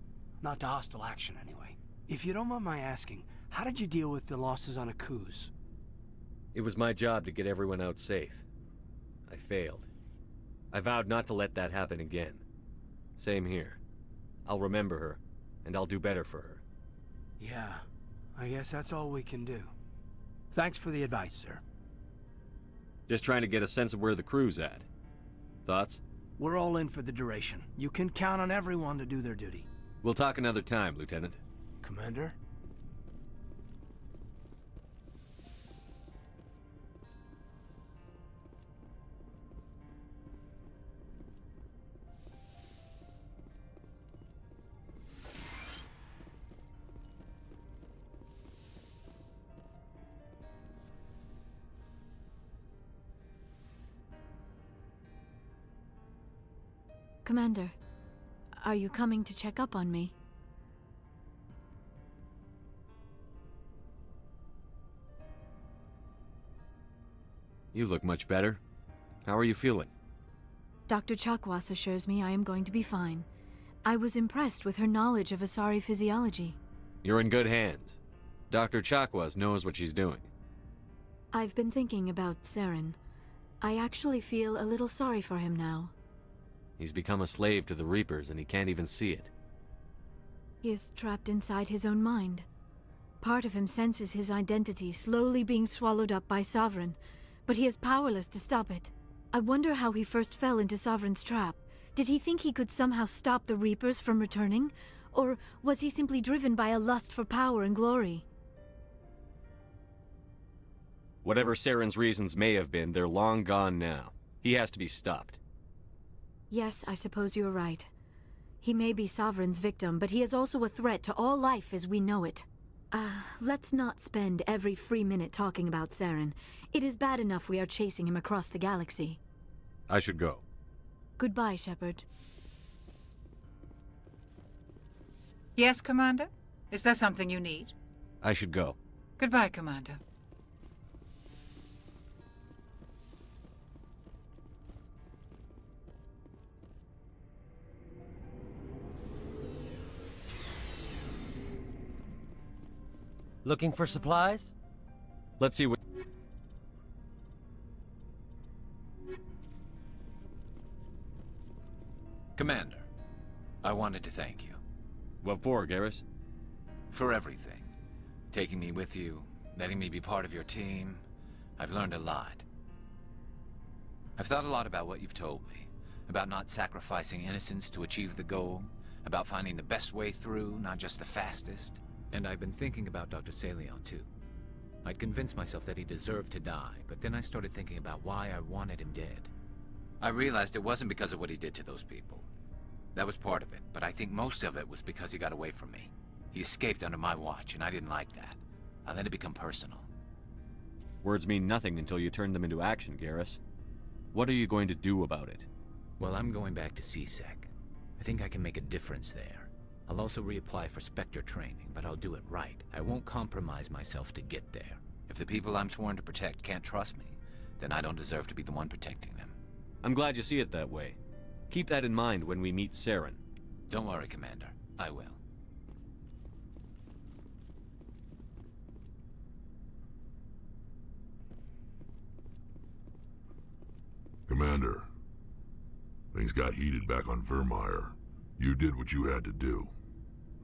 Not to hostile action, anyway. If you don't mind my asking, how did you deal with the losses on Akuz? It was my job to get everyone out safe. I failed. I vowed not to let that happen again. Same here. I'll remember her, and I'll do better for her. Yeah, I guess that's all we can do. Thanks for the advice, sir. Just trying to get a sense of where the crew's at. Thoughts? We're all in for the duration. You can count on everyone to do their duty. We'll talk another time, Lieutenant. Commander? Commander, are you coming to check up on me? You look much better. How are you feeling? Dr. Chakwas assures me I am going to be fine. I was impressed with her knowledge of Asari physiology. You're in good hands. Dr. Chakwas knows what she's doing. I've been thinking about Saren. I actually feel a little sorry for him now. He's become a slave to the Reapers and he can't even see it. He is trapped inside his own mind. Part of him senses his identity slowly being swallowed up by Sovereign, but he is powerless to stop it. I wonder how he first fell into Sovereign's trap. Did he think he could somehow stop the Reapers from returning? Or was he simply driven by a lust for power and glory? Whatever Saren's reasons may have been, they're long gone now. He has to be stopped. Yes, I suppose you're right. He may be Sovereign's victim, but he is also a threat to all life as we know it. Let's not spend every free minute talking about Saren. It is bad enough we are chasing him across the galaxy. I should go. Goodbye, Shepard. Yes, Commander? Is there something you need? I should go. Goodbye, Commander. Looking for supplies? Let's see what... Commander, I wanted to thank you. What for, Garrus? For everything. Taking me with you, letting me be part of your team. I've learned a lot. I've thought a lot about what you've told me. About not sacrificing innocence to achieve the goal. About finding the best way through, not just the fastest. And I've been thinking about Dr. Saleon, too. I'd convinced myself that he deserved to die, but then I started thinking about why I wanted him dead. I realized it wasn't because of what he did to those people. That was part of it, but I think most of it was because he got away from me. He escaped under my watch, and I didn't like that. I let it become personal. Words mean nothing until you turn them into action, Garrus. What are you going to do about it? Well, I'm going back to CSEC. I think I can make a difference there. I'll also reapply for Spectre training, but I'll do it right. I won't compromise myself to get there. If the people I'm sworn to protect can't trust me, then I don't deserve to be the one protecting them. I'm glad you see it that way. Keep that in mind when we meet Saren. Don't worry, Commander. I will. Commander, things got heated back on Vermeer. You did what you had to do.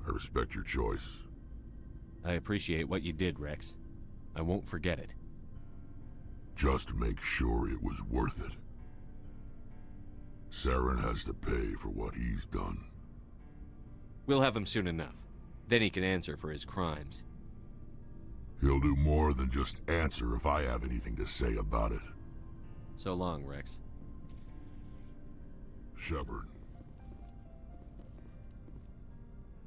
I respect your choice. I appreciate what you did, Rex. I won't forget it. Just make sure it was worth it. Saren has to pay for what he's done. We'll have him soon enough. Then he can answer for his crimes. He'll do more than just answer if I have anything to say about it. So long, Rex. Shepard.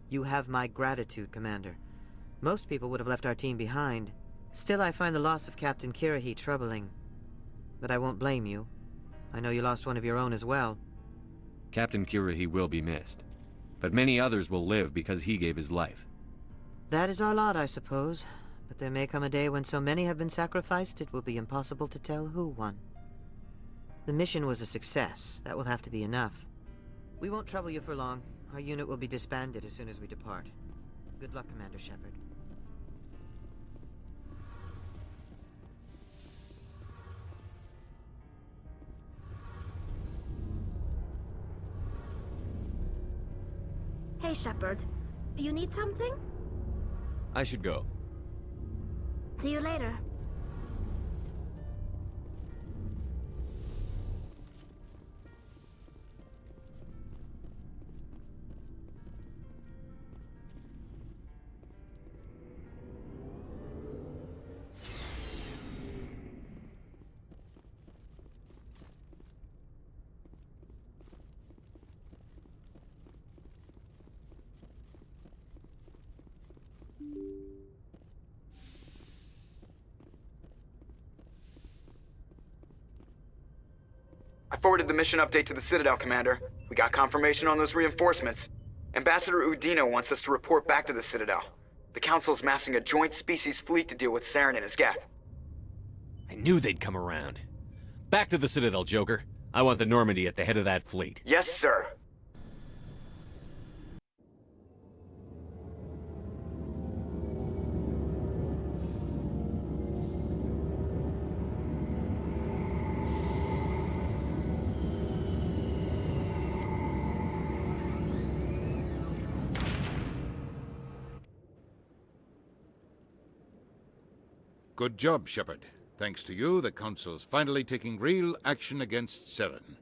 You have my gratitude, Commander. Most people would have left our team behind. Still, I find the loss of Captain Kirrahe troubling. But I won't blame you. I know you lost one of your own as well. Captain Kirahi will be missed, but many others will live because he gave his life. That is our lot, I suppose. But there may come a day when so many have been sacrificed it will be impossible to tell who won. The mission was a success. That will have to be enough. We won't trouble you for long. Our unit will be disbanded as soon as we depart. Good luck, Commander Shepard. Hey, Shepard. You need something? I should go. See you later. I forwarded the mission update to the Citadel, Commander. We got confirmation on those reinforcements. Ambassador Udina wants us to report back to the Citadel. The Council's massing a joint species fleet to deal with Saren and his Geth. I knew they'd come around. Back to the Citadel, Joker. I want the Normandy at the head of that fleet. Yes, sir. Good job, Shepard. Thanks to you, the Council's finally taking real action against Saren.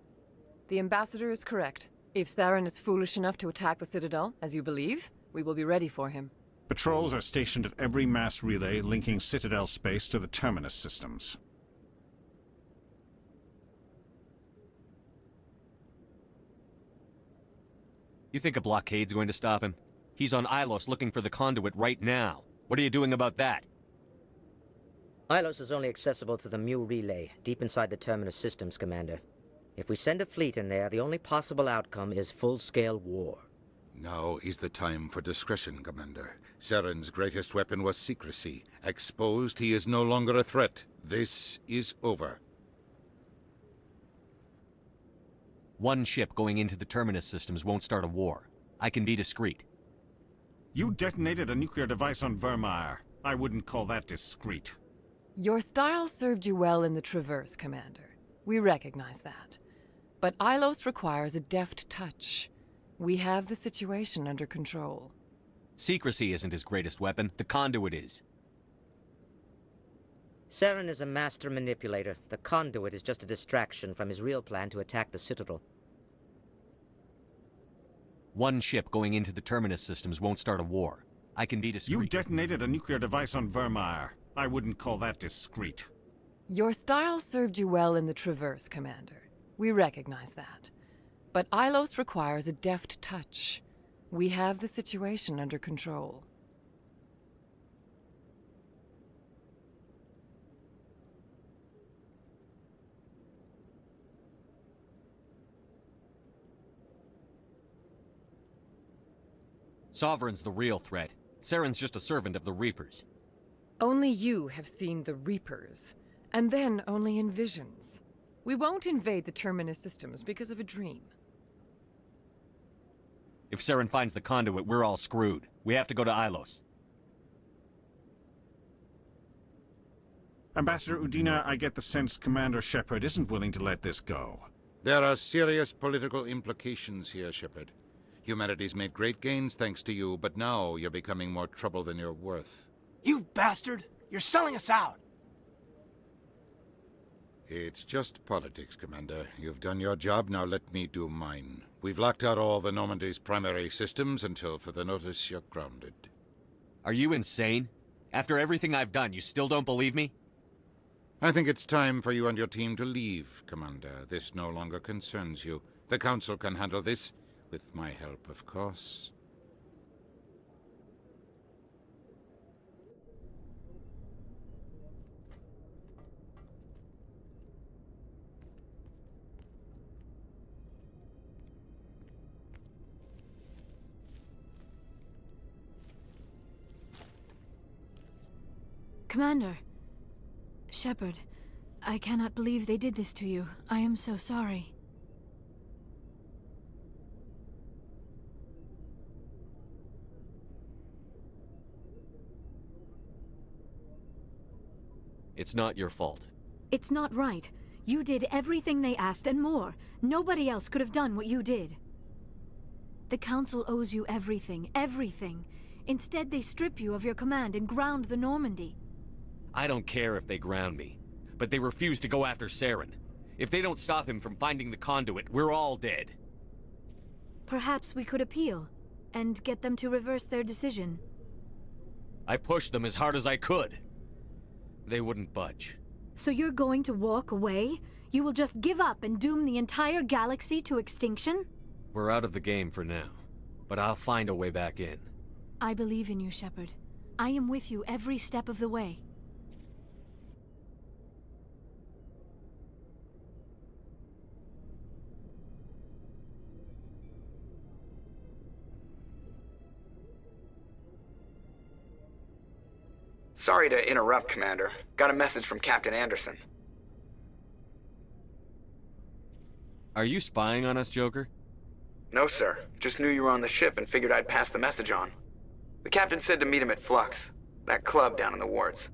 The Ambassador is correct. If Saren is foolish enough to attack the Citadel, as you believe, we will be ready for him. Patrols are stationed at every mass relay linking Citadel space to the Terminus systems. You think a blockade's going to stop him? He's on Ilos looking for the conduit right now. What are you doing about that? Ilos is only accessible to the Mu relay, deep inside the Terminus systems, Commander. If we send a fleet in there, the only possible outcome is full-scale war. Now is the time for discretion, Commander. Saren's greatest weapon was secrecy. Exposed, he is no longer a threat. This is over. One ship going into the Terminus systems won't start a war. I can be discreet. You detonated a nuclear device on Vermeer. I wouldn't call that discreet. Your style served you well in the Traverse, Commander. We recognize that. But Ilos requires a deft touch. We have the situation under control. Secrecy isn't his greatest weapon. The conduit is. Saren is a master manipulator. The conduit is just a distraction from his real plan to attack the Citadel. One ship going into the Terminus systems won't start a war. I can be discreet. You detonated a nuclear device on Vermeer. I wouldn't call that discreet. Your style served you well in the Traverse, Commander. We recognize that. But Ilos requires a deft touch. We have the situation under control. Sovereign's the real threat. Saren's just a servant of the Reapers. Only you have seen the Reapers, and then only in visions. We won't invade the Terminus systems because of a dream. If Saren finds the conduit, we're all screwed. We have to go to Ilos. Ambassador Udina, I get the sense Commander Shepard isn't willing to let this go. There are serious political implications here, Shepard. Humanity's made great gains thanks to you, but now you're becoming more trouble than you're worth. You bastard! You're selling us out! It's just politics, Commander. You've done your job, now let me do mine. We've locked out all the Normandy's primary systems until further notice you're grounded. Are you insane? After everything I've done, you still don't believe me? I think it's time for you and your team to leave, Commander. This no longer concerns you. The Council can handle this, with my help, of course. Commander. Shepard, I cannot believe they did this to you. I am so sorry. It's not your fault. It's not right. You did everything they asked and more. Nobody else could have done what you did. The Council owes you everything, everything. Instead, they strip you of your command and ground the Normandy. I don't care if they ground me, but they refuse to go after Saren. If they don't stop him from finding the conduit, we're all dead. Perhaps we could appeal, and get them to reverse their decision. I pushed them as hard as I could. They wouldn't budge. So you're going to walk away? You will just give up and doom the entire galaxy to extinction? We're out of the game for now, but I'll find a way back in. I believe in you, Shepard. I am with you every step of the way. Sorry to interrupt, Commander. Got a message from Captain Anderson. Are you spying on us, Joker? No, sir. Just knew you were on the ship and figured I'd pass the message on. The captain said to meet him at Flux, that club down in the wards.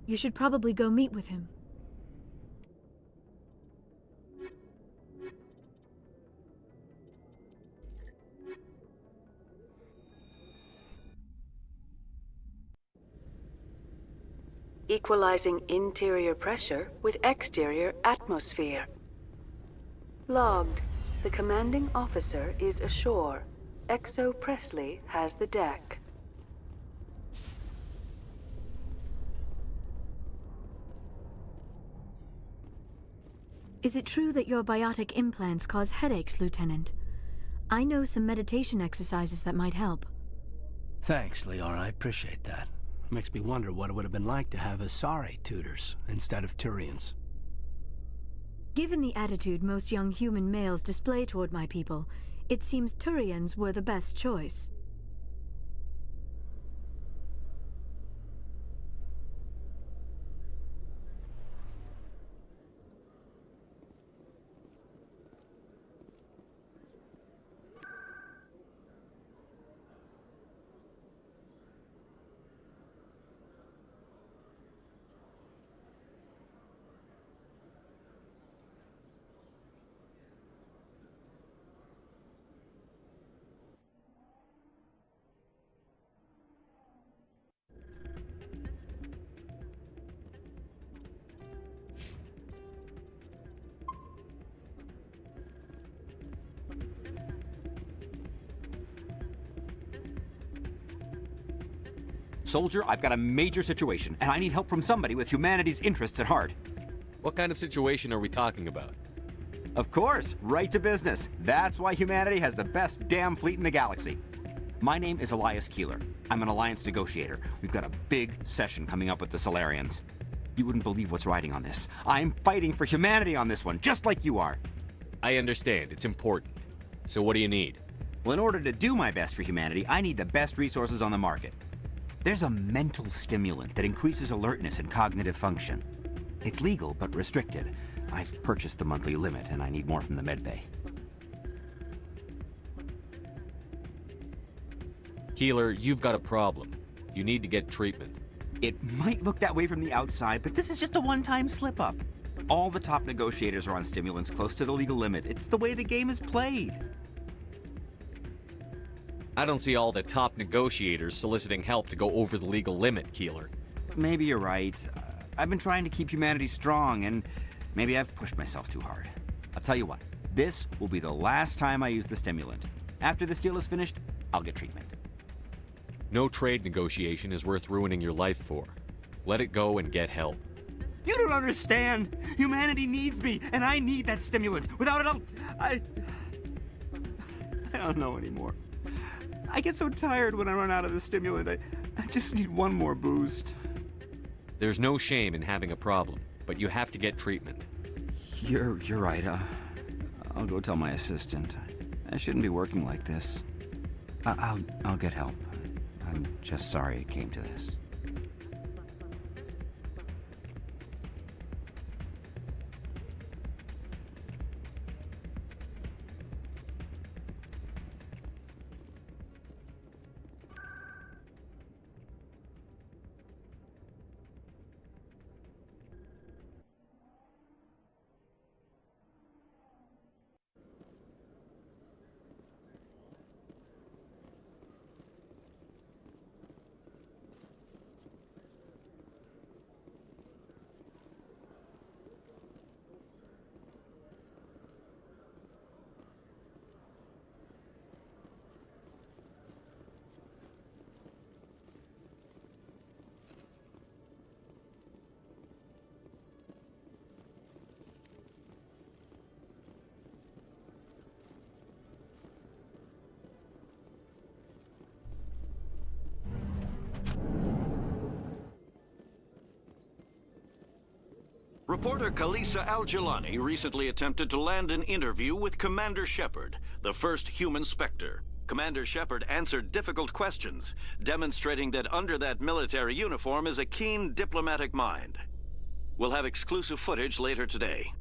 You should probably go meet with him. Equalizing interior pressure with exterior atmosphere. Logged. The commanding officer is ashore. Exo Presley has the deck. Is it true that your biotic implants cause headaches, Lieutenant? I know some meditation exercises that might help. Thanks, Leora. I appreciate that. It makes me wonder what it would have been like to have Asari tutors instead of Turians. Given the attitude most young human males display toward my people, it seems Turians were the best choice. Soldier, I've got a major situation, and I need help from somebody with humanity's interests at heart. What kind of situation are we talking about? Of course, right to business. That's why humanity has the best damn fleet in the galaxy. My name is Elias Keeler. I'm an alliance negotiator. We've got a big session coming up with the Solarians. You wouldn't believe what's riding on this. I'm fighting for humanity on this one, just like you are. I understand. It's important. So what do you need? Well, in order to do my best for humanity, I need the best resources on the market. There's a mental stimulant that increases alertness and cognitive function. It's legal, but restricted. I've purchased the monthly limit, and I need more from the medbay. Keeler, you've got a problem. You need to get treatment. It might look that way from the outside, but this is just a one-time slip-up. All the top negotiators are on stimulants close to the legal limit. It's the way the game is played. I don't see all the top negotiators soliciting help to go over the legal limit, Keeler. Maybe you're right. I've been trying to keep humanity strong, and maybe I've pushed myself too hard. I'll tell you what, this will be the last time I use the stimulant. After this deal is finished, I'll get treatment. No trade negotiation is worth ruining your life for. Let it go and get help. You don't understand! Humanity needs me, and I need that stimulant. Without it, I don't know anymore. I get so tired when I run out of the stimulant. I just need one more boost. There's no shame in having a problem, but you have to get treatment. You're right. I'll go tell my assistant. I shouldn't be working like this. I'll get help. I'm just sorry it came to this. Reporter Kalisa Al-Jilani recently attempted to land an interview with Commander Shepard, the first human Spectre. Commander Shepard answered difficult questions, demonstrating that under that military uniform is a keen diplomatic mind. We'll have exclusive footage later today.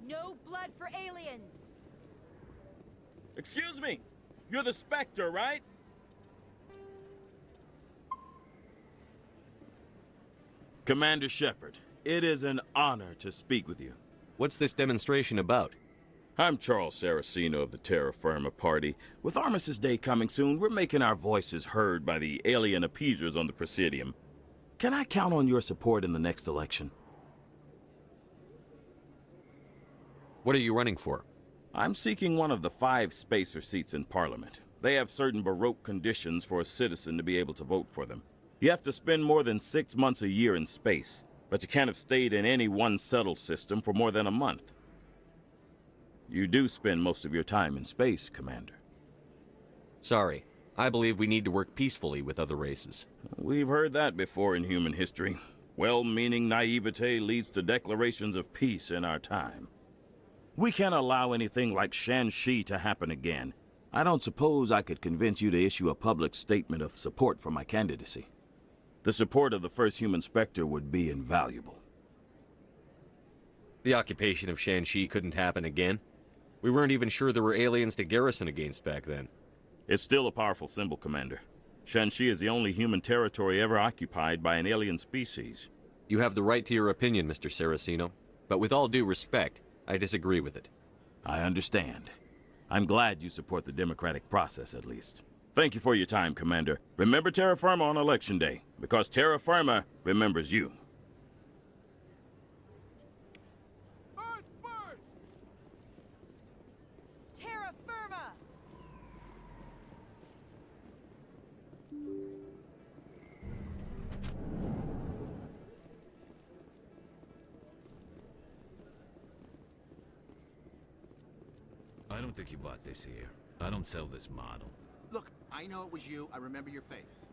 No blood for aliens! Excuse me! You're the Spectre, right? Commander Shepard, it is an honor to speak with you. What's this demonstration about? I'm Charles Saraceno of the Terra Firma Party. With Armistice Day coming soon, we're making our voices heard by the alien appeasers on the Presidium. Can I count on your support in the next election? What are you running for? I'm seeking one of the 5 spacer seats in Parliament. They have certain Baroque conditions for a citizen to be able to vote for them. You have to spend more than 6 months a year in space, but you can't have stayed in any one settled system for more than a month. You do spend most of your time in space, Commander. Sorry. I believe we need to work peacefully with other races. We've heard that before in human history. Well-meaning naivete leads to declarations of peace in our time. We can't allow anything like Shanxi to happen again. I don't suppose I could convince you to issue a public statement of support for my candidacy. The support of the first human Spectre would be invaluable. The occupation of Shanxi couldn't happen again. We weren't even sure there were aliens to garrison against back then. It's still a powerful symbol, Commander. Shanxi is the only human territory ever occupied by an alien species. You have the right to your opinion, Mr. Saraceno, but with all due respect, I disagree with it. I understand. I'm glad you support the democratic process, at least. Thank you for your time, Commander. Remember Terra Firma on Election Day, because Terra Firma remembers you. Terra Firma! I don't think you bought this here. I don't sell this model. Look, I know it was you. I remember your face.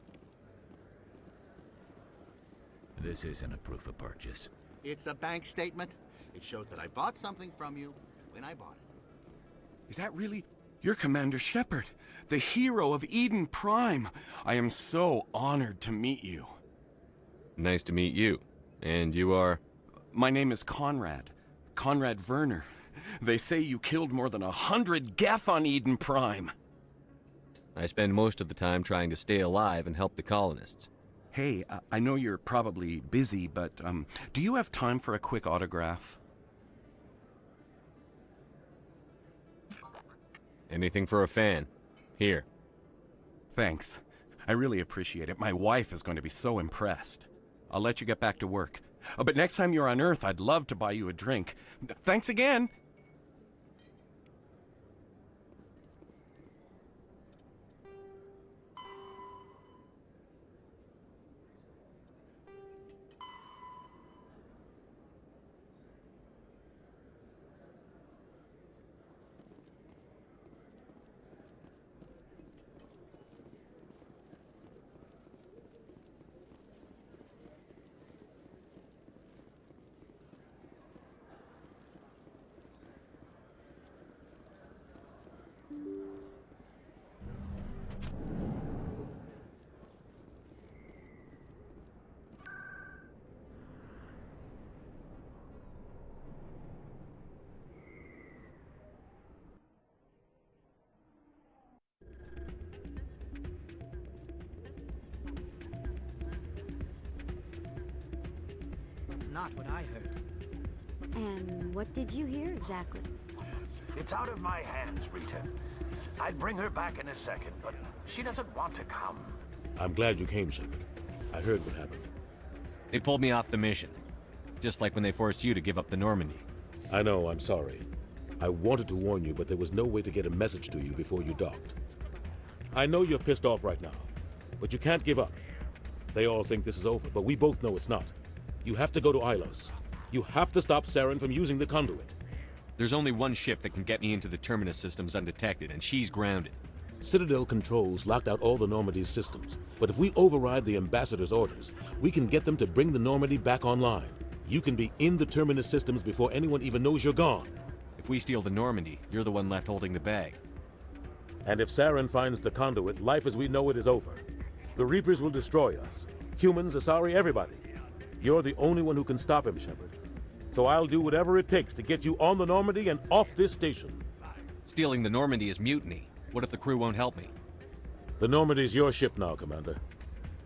This isn't a proof of purchase. It's a bank statement. It shows that I bought something from you when I bought it. Is that really? You're Commander Shepard, the hero of Eden Prime. I am so honored to meet you. Nice to meet you. And you are? My name is Conrad. Conrad Werner. They say you killed more than 100 Geth on Eden Prime. I spend most of the time trying to stay alive and help the colonists. Hey, I know you're probably busy, but do you have time for a quick autograph? Anything for a fan. Here. Thanks. I really appreciate it. My wife is going to be so impressed. I'll let you get back to work. But next time you're on Earth, I'd love to buy you a drink. Thanks again! That's not what I heard. And what did you hear exactly? It's out of my hands, Rita. I'd bring her back in a second, but she doesn't want to come. I'm glad you came, Shepard. I heard what happened. They pulled me off the mission. Just like when they forced you to give up the Normandy. I know, I'm sorry. I wanted to warn you, but there was no way to get a message to you before you docked. I know you're pissed off right now, but you can't give up. They all think this is over, but we both know it's not. You have to go to Ilos. You have to stop Saren from using the conduit. There's only one ship that can get me into the Terminus systems undetected, and she's grounded. Citadel controls locked out all the Normandy's systems, but if we override the Ambassador's orders, we can get them to bring the Normandy back online. You can be in the Terminus systems before anyone even knows you're gone. If we steal the Normandy, you're the one left holding the bag. And if Saren finds the conduit, life as we know it is over. The Reapers will destroy us. Humans, Asari, everybody. You're the only one who can stop him, Shepard. So I'll do whatever it takes to get you on the Normandy and off this station. Stealing the Normandy is mutiny. What if the crew won't help me? The Normandy's your ship now, Commander.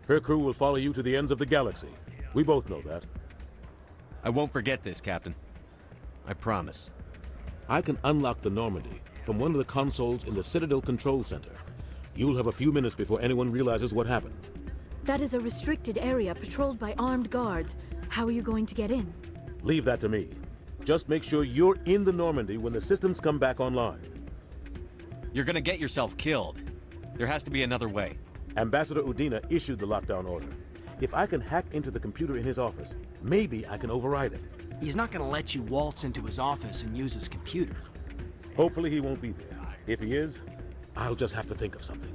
Her crew will follow you to the ends of the galaxy. We both know that. I won't forget this, Captain. I promise. I can unlock the Normandy from one of the consoles in the Citadel Control Center. You'll have a few minutes before anyone realizes what happened. That is a restricted area patrolled by armed guards. How are you going to get in? Leave that to me. Just make sure you're in the Normandy when the systems come back online. You're gonna get yourself killed. There has to be another way. Ambassador Udina issued the lockdown order. If I can hack into the computer in his office, maybe I can override it. He's not gonna let you waltz into his office and use his computer. Hopefully he won't be there. If he is, I'll just have to think of something.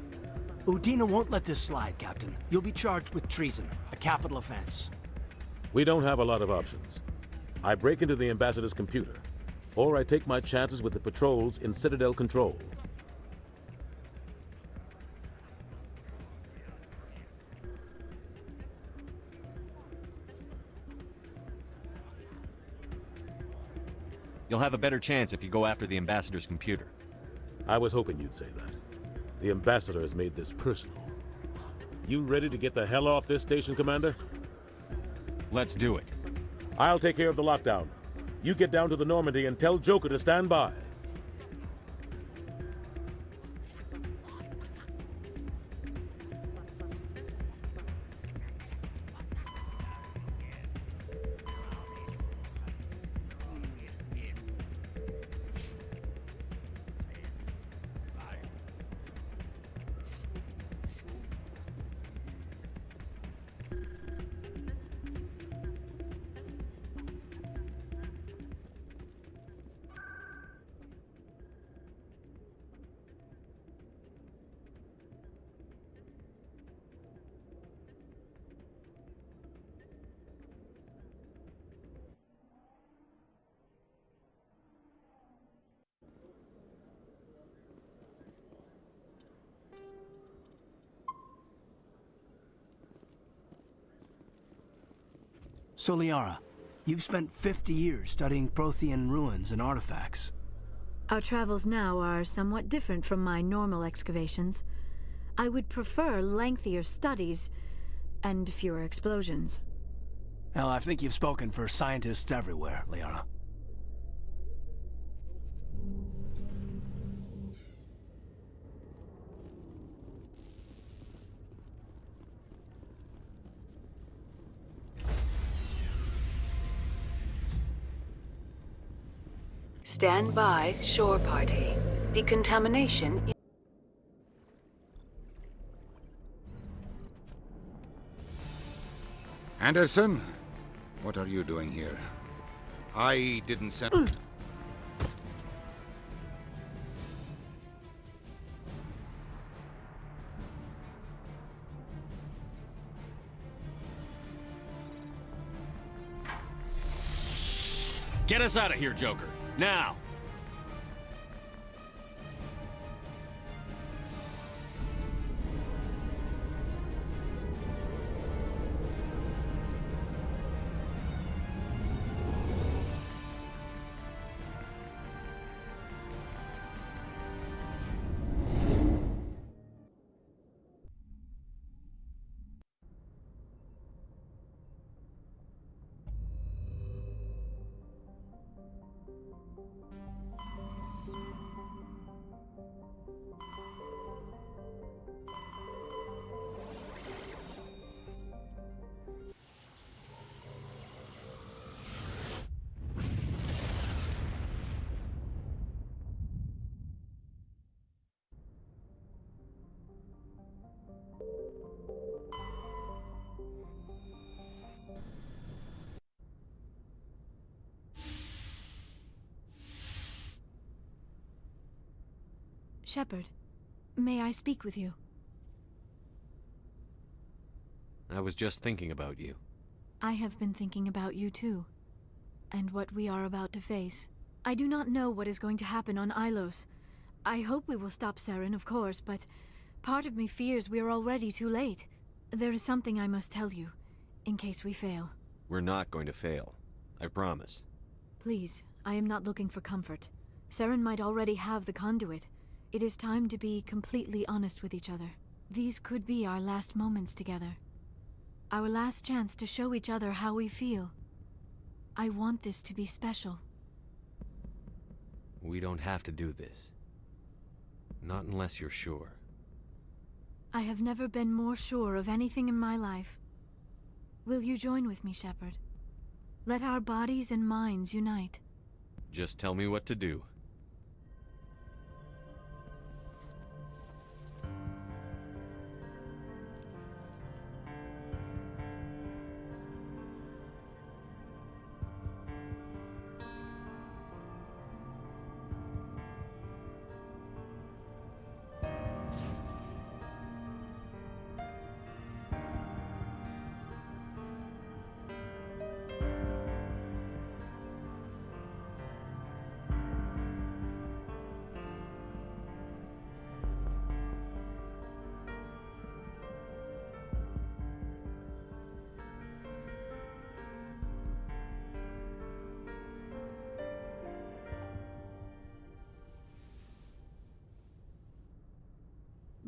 Udina won't let this slide, Captain. You'll be charged with treason, a capital offense. We don't have a lot of options. I break into the Ambassador's computer, or I take my chances with the patrols in Citadel Control. You'll have a better chance if you go after the Ambassador's computer. I was hoping you'd say that. The Ambassador has made this personal. You ready to get the hell off this station, Commander? Let's do it. I'll take care of the lockdown. You get down to the Normandy and tell Joker to stand by. So, Liara, you've spent 50 years studying Prothean ruins and artifacts. Our travels now are somewhat different from my normal excavations. I would prefer lengthier studies and fewer explosions. Well, I think you've spoken for scientists everywhere, Liara. Stand by, shore party. Decontamination. Anderson, what are you doing here? I didn't send... Get us out of here, Joker. Now! Shepard, may I speak with you? I was just thinking about you. I have been thinking about you too, and what we are about to face. I do not know what is going to happen on Ilos. I hope we will stop Saren, of course, but part of me fears we are already too late. There is something I must tell you, in case we fail. We're not going to fail. I promise. Please, I am not looking for comfort. Saren might already have the conduit. It is time to be completely honest with each other. These could be our last moments together. Our last chance to show each other how we feel. I want this to be special. We don't have to do this. Not unless you're sure. I have never been more sure of anything in my life. Will you join with me, Shepard? Let our bodies and minds unite. Just tell me what to do.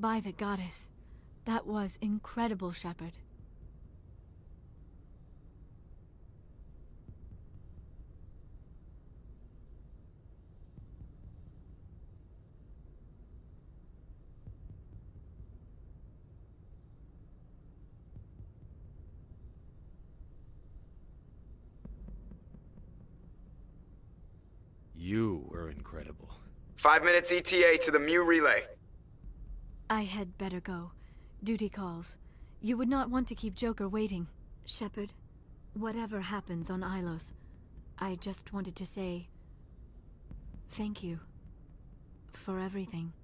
By the goddess, that was incredible, Shepard. You were incredible. 5 minutes ETA to the Mu relay. I had better go. Duty calls. You would not want to keep Joker waiting. Shepard, whatever happens on Ilos, I just wanted to say thank you for everything.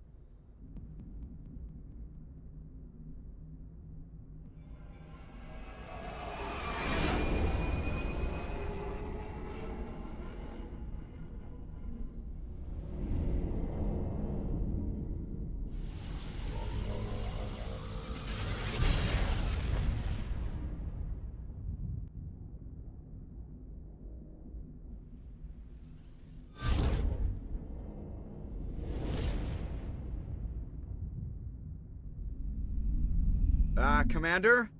Commander?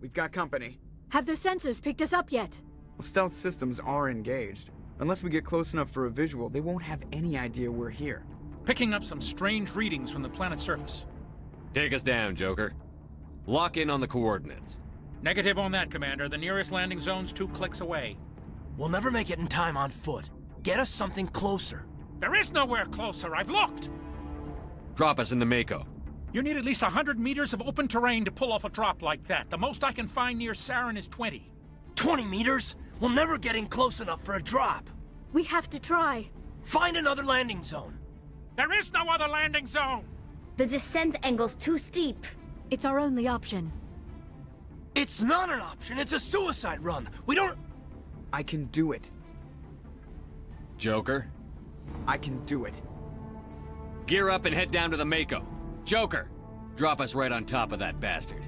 We've got company. Have their sensors picked us up yet? Well, stealth systems are engaged. Unless we get close enough for a visual, they won't have any idea we're here. Picking up some strange readings from the planet's surface. Take us down, Joker. Lock in on the coordinates. Negative on that, Commander. The nearest landing zone's 2 clicks away. We'll never make it in time on foot. Get us something closer. There is nowhere closer. I've looked. Drop us in the Mako. You need at least 100 meters of open terrain to pull off a drop like that. The most I can find near Saren is 20. 20 meters? We'll never get in close enough for a drop. We have to try. Find another landing zone. There is no other landing zone! The descent angle's too steep. It's our only option. It's not an option. It's a suicide run. We don't... I can do it. Joker? I can do it. Gear up and head down to the Mako. Joker, drop us right on top of that bastard.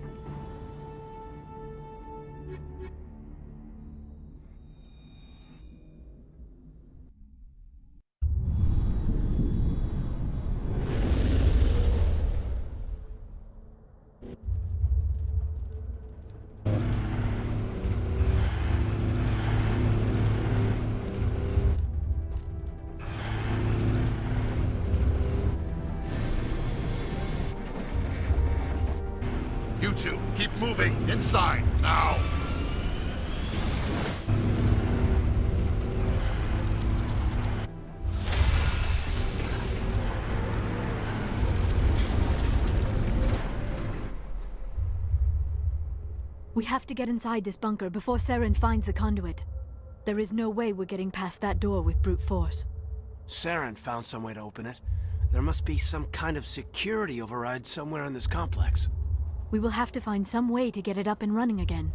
Keep moving. Inside, now. We have to get inside this bunker before Saren finds the conduit. There is no way we're getting past that door with brute force. Saren found some way to open it. There must be some kind of security override somewhere in this complex. We will have to find some way to get it up and running again.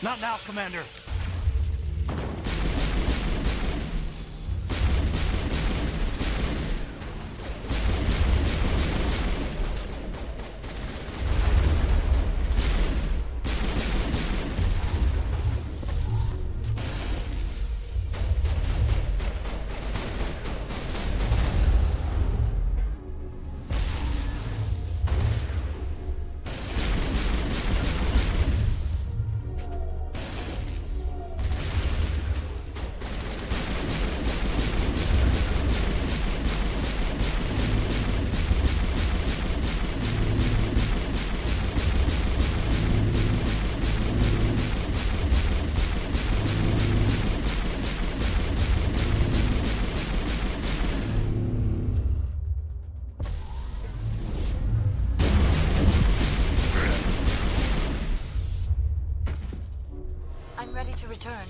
Not now, Commander. I'm ready to return.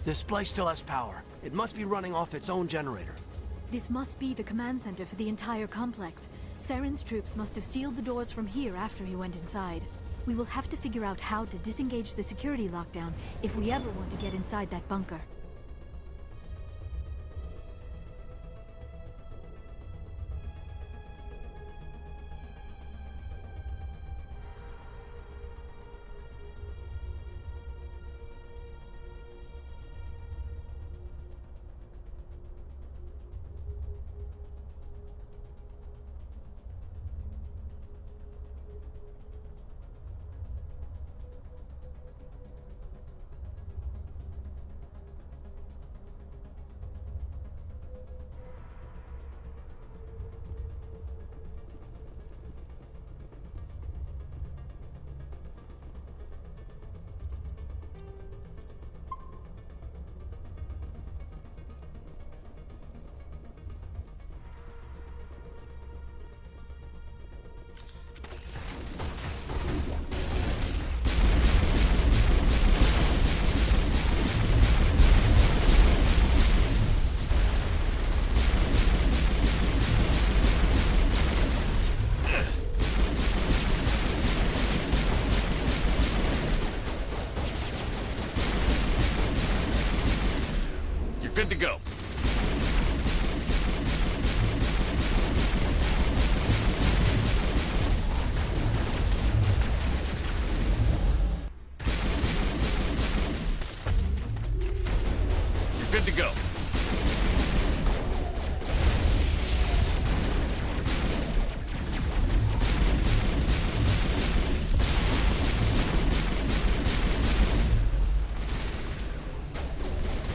This place still has power. It must be running off its own generator. This must be the command center for the entire complex. Saren's troops must have sealed the doors from here after he went inside. We will have to figure out how to disengage the security lockdown if we ever want to get inside that bunker. Good to go. You're good to go.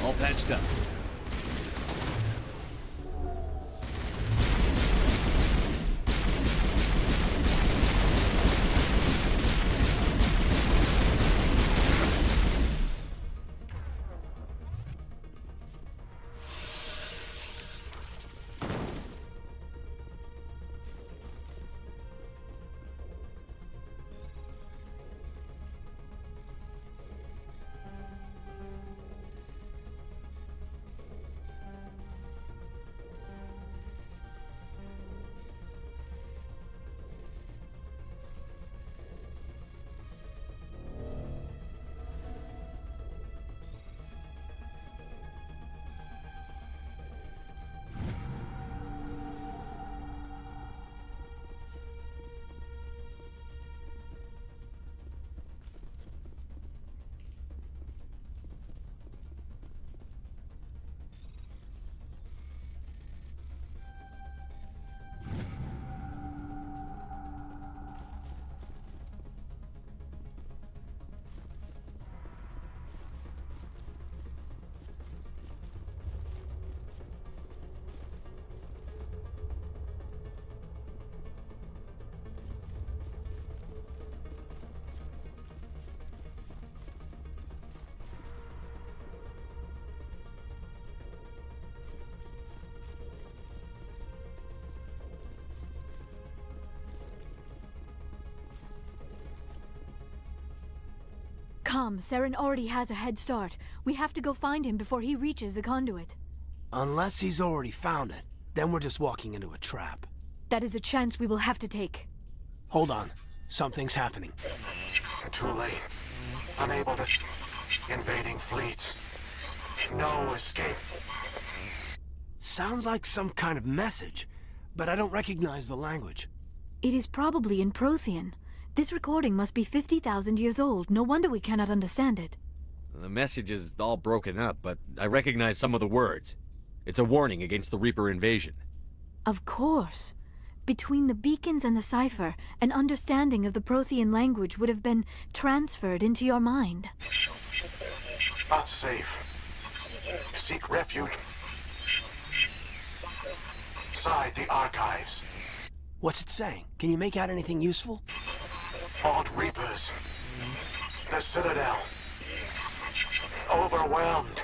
All patched up. Come, Saren already has a head start. We have to go find him before he reaches the conduit. Unless he's already found it, then we're just walking into a trap. That is a chance we will have to take. Hold on. Something's happening. Too late. Unable to... Invading fleets. No escape. Sounds like some kind of message, but I don't recognize the language. It is probably in Prothean. This recording must be 50,000 years old. No wonder we cannot understand it. The message is all broken up, but I recognize some of the words. It's a warning against the Reaper invasion. Of course. Between the beacons and the cipher, an understanding of the Prothean language would have been transferred into your mind. Not safe. Seek refuge inside the archives. What's it saying? Can you make out anything useful? Fought Reapers. The Citadel. Overwhelmed.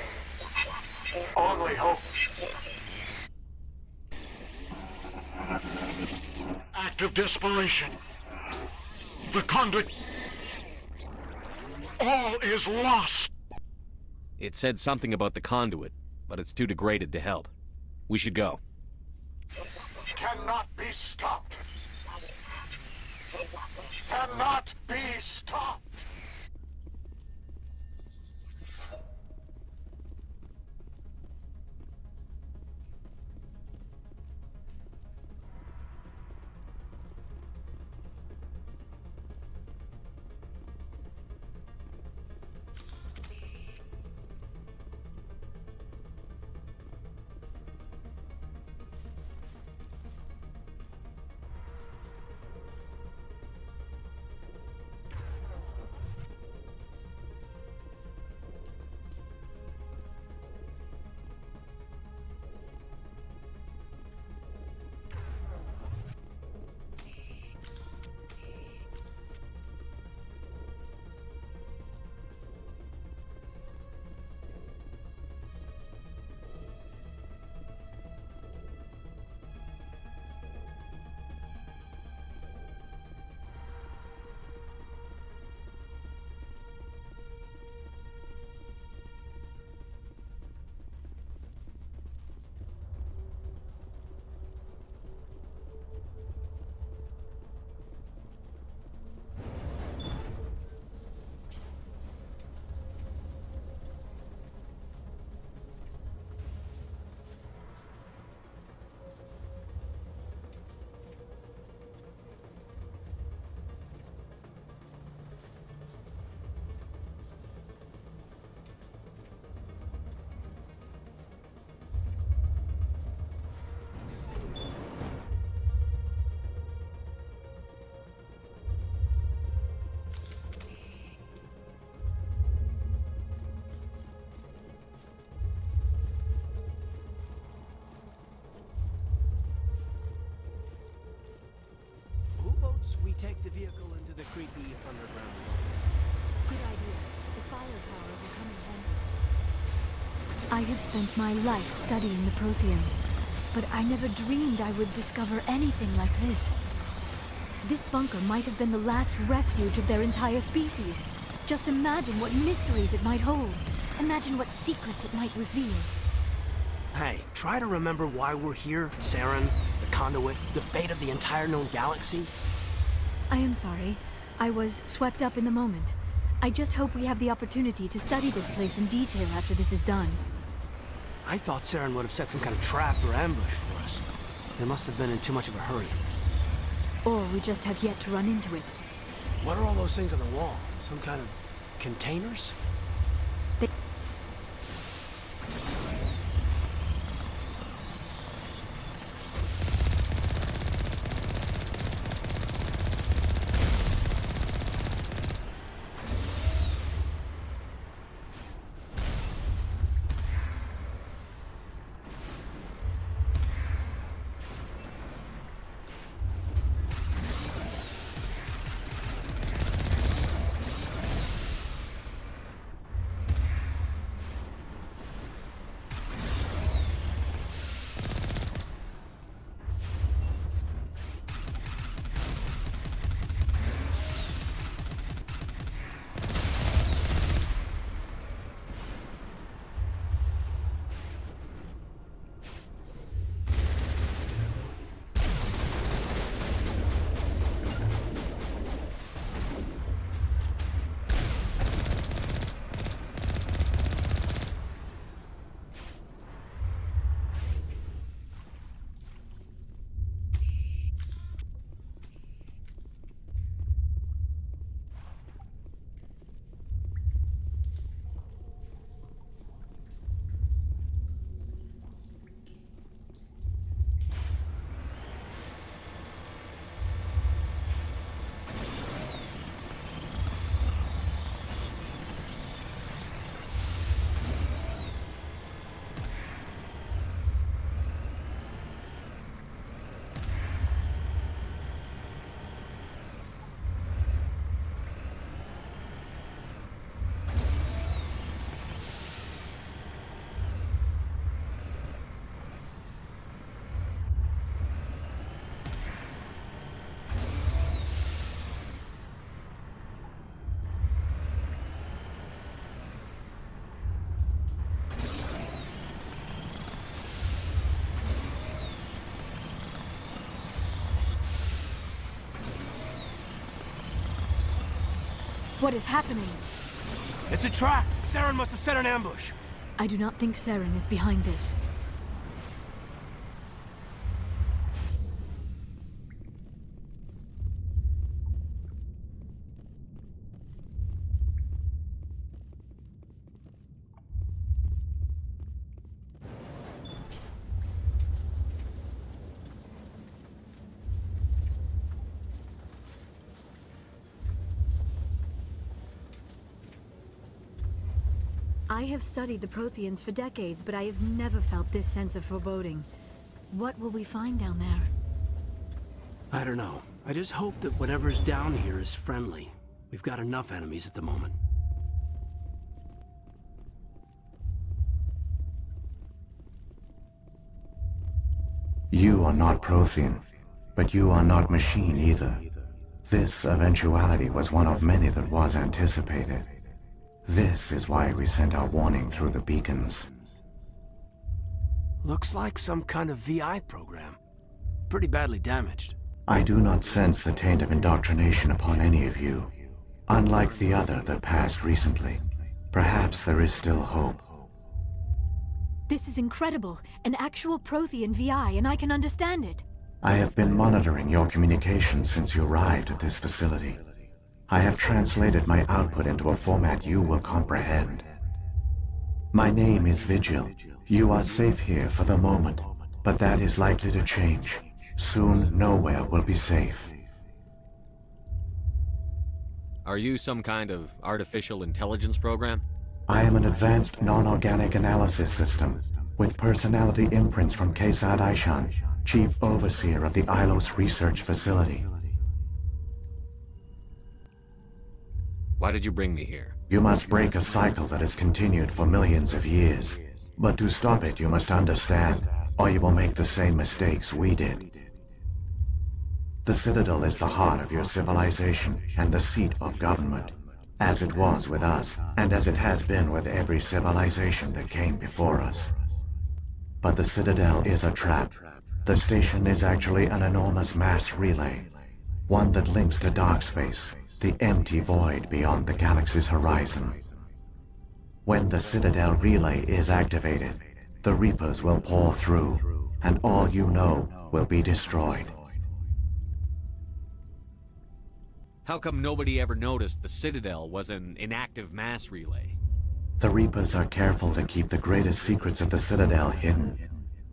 Only hope. Act of desperation. The conduit. All is lost. It said something about the conduit, but it's too degraded to help. We should go. Cannot be stopped. Cannot be stopped. We take the vehicle into the creepy underground. Good idea. The firepower will come in handy. I have spent my life studying the Protheans, but I never dreamed I would discover anything like this. This bunker might have been the last refuge of their entire species. Just imagine what mysteries it might hold. Imagine what secrets it might reveal. Hey, try to remember why we're here, Saren, the conduit, the fate of the entire known galaxy. I am sorry. I was swept up in the moment. I just hope we have the opportunity to study this place in detail after this is done. I thought Saren would have set some kind of trap or ambush for us. They must have been in too much of a hurry. Or we just have yet to run into it. What are all those things on the wall? Some kind of containers? What is happening? It's a trap! Saren must have set an ambush! I do not think Saren is behind this. I have studied the Protheans for decades, but I have never felt this sense of foreboding. What will we find down there? I don't know. I just hope that whatever's down here is friendly. We've got enough enemies at the moment. You are not Prothean, but you are not machine either. This eventuality was one of many that was anticipated. This is why we sent our warning through the beacons. Looks like some kind of VI program. Pretty badly damaged. I do not sense the taint of indoctrination upon any of you. Unlike the other that passed recently, perhaps there is still hope. This is incredible. An actual Prothean VI, and I can understand it. I have been monitoring your communications since you arrived at this facility. I have translated my output into a format you will comprehend. My name is Vigil. You are safe here for the moment, but that is likely to change. Soon, nowhere will be safe. Are you some kind of artificial intelligence program? I am an advanced non-organic analysis system, with personality imprints from Casas Aishan, Chief Overseer of the Ilos Research Facility. Why did you bring me here? You must break a cycle that has continued for millions of years. But to stop it, you must understand, or you will make the same mistakes we did. The Citadel is the heart of your civilization and the seat of government, as it was with us, and as it has been with every civilization that came before us. But the Citadel is a trap. The station is actually an enormous mass relay, one that links to dark space, the empty void beyond the galaxy's horizon. When the Citadel relay is activated, the Reapers will pour through, and all you know will be destroyed. How come nobody ever noticed the Citadel was an inactive mass relay? The Reapers are careful to keep the greatest secrets of the Citadel hidden.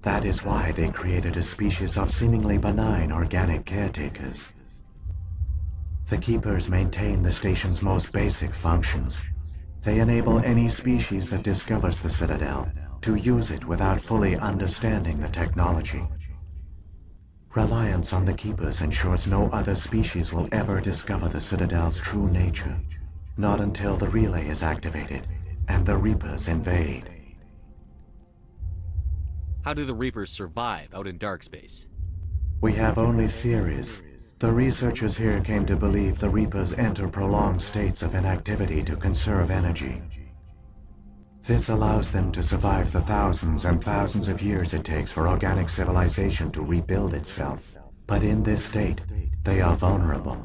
That is why they created a species of seemingly benign organic caretakers. The Keepers maintain the station's most basic functions. They enable any species that discovers the Citadel to use it without fully understanding the technology. Reliance on the Keepers ensures no other species will ever discover the Citadel's true nature, not until the relay is activated and the Reapers invade. How do the Reapers survive out in dark space? We have only theories. The researchers here came to believe the Reapers enter prolonged states of inactivity to conserve energy. This allows them to survive the thousands and thousands of years it takes for organic civilization to rebuild itself. But in this state, they are vulnerable.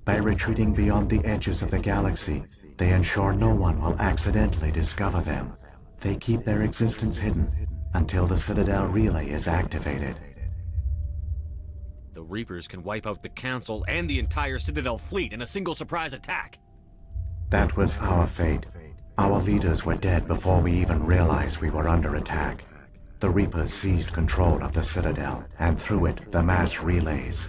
By retreating beyond the edges of the galaxy, they ensure no one will accidentally discover them. They keep their existence hidden until the Citadel relay is activated. The Reapers can wipe out the Council and the entire Citadel fleet in a single surprise attack. That was our fate. Our leaders were dead before we even realized we were under attack. The Reapers seized control of the Citadel, and through it, the mass relays.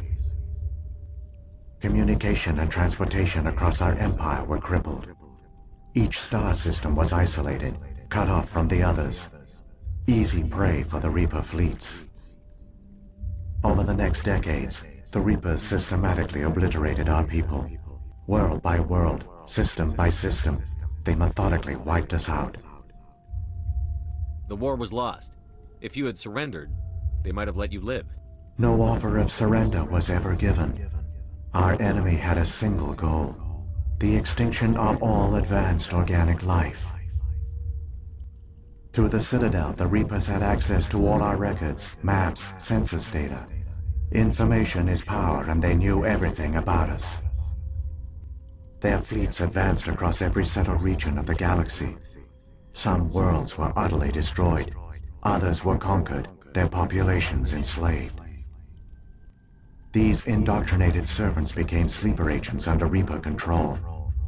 Communication and transportation across our empire were crippled. Each star system was isolated, cut off from the others. Easy prey for the Reaper fleets. Over the next decades, the Reapers systematically obliterated our people. World by world, system by system, they methodically wiped us out. The war was lost. If you had surrendered, they might have let you live. No offer of surrender was ever given. Our enemy had a single goal: the extinction of all advanced organic life. Through the Citadel, the Reapers had access to all our records, maps, census data. Information is power, and they knew everything about us. Their fleets advanced across every settled region of the galaxy. Some worlds were utterly destroyed. Others were conquered, their populations enslaved. These indoctrinated servants became sleeper agents under Reaper control.